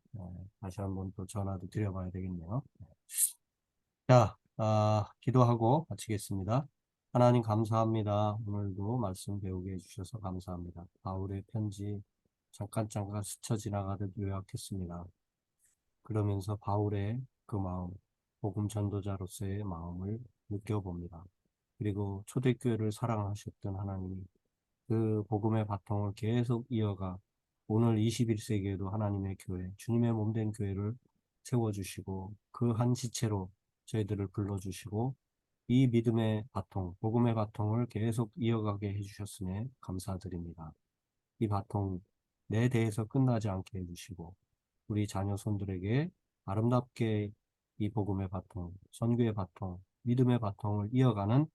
다시 한번 또 전화도 드려봐야 되겠네요. 자, 기도하고 마치겠습니다. 하나님 감사합니다. 오늘도 말씀 배우게 해주셔서 감사합니다. 바울의 편지 잠깐 스쳐 지나가듯 요약했습니다. 그러면서 바울의 그 마음, 복음 전도자로서의 마음을 느껴봅니다. 그리고 초대교회를 사랑하셨던 하나님이 그 복음의 바통을 계속 이어가 오늘 21세기에도 하나님의 교회, 주님의 몸된 교회를 세워주시고 그 한 지체로 저희들을 불러주시고 이 믿음의 바통, 복음의 바통을 계속 이어가게 해주셨음에 감사드립니다. 이 바통 내 대해서 끝나지 않게 해주시고 우리 자녀 손들에게 아름답게 이 복음의 바통, 선교의 바통, 믿음의 바통을 이어가는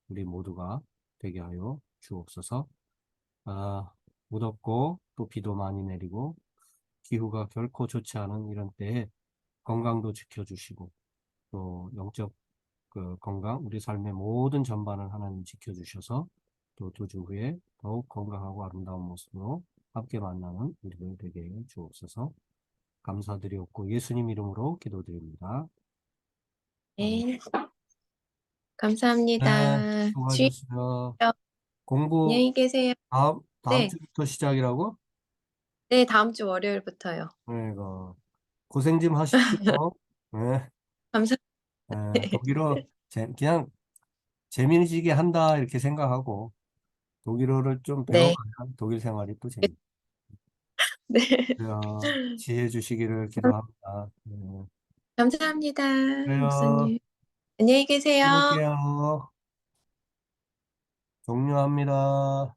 우리 모두가 되게 하여 주옵소서. 아, 무덥고 또 비도 많이 내리고 기후가 결코 좋지 않은 이런 때에 건강도 지켜주시고 또 영적 그 건강, 우리 삶의 모든 전반을 하나님 지켜주셔서 또 두 주 후에 더욱 건강하고 아름다운 모습으로 함께 만나는 우리들 되게 해 주옵소서. 감사드리옵고 예수님 이름으로 기도드립니다. 아멘. 네, 네, 감사합니다. 주의하세요. 수고하셨어요. 공부 안녕히 계세요. 다음 네, 주부터 시작이라고? 네, 다음 주 월요일부터요. 네, 고생 좀 하십시오. 네, 감사. 네, 독일어 그냥 재미지게 한다 이렇게 생각하고 독일어를 좀 네, 배워가야 독일 생활이 또 재밌어요. 네. 지혜 주시기를 기도합니다. 네. 감사합니다, 그래요. 목사님. 안녕히 계세요. 끊을게요. 종료합니다.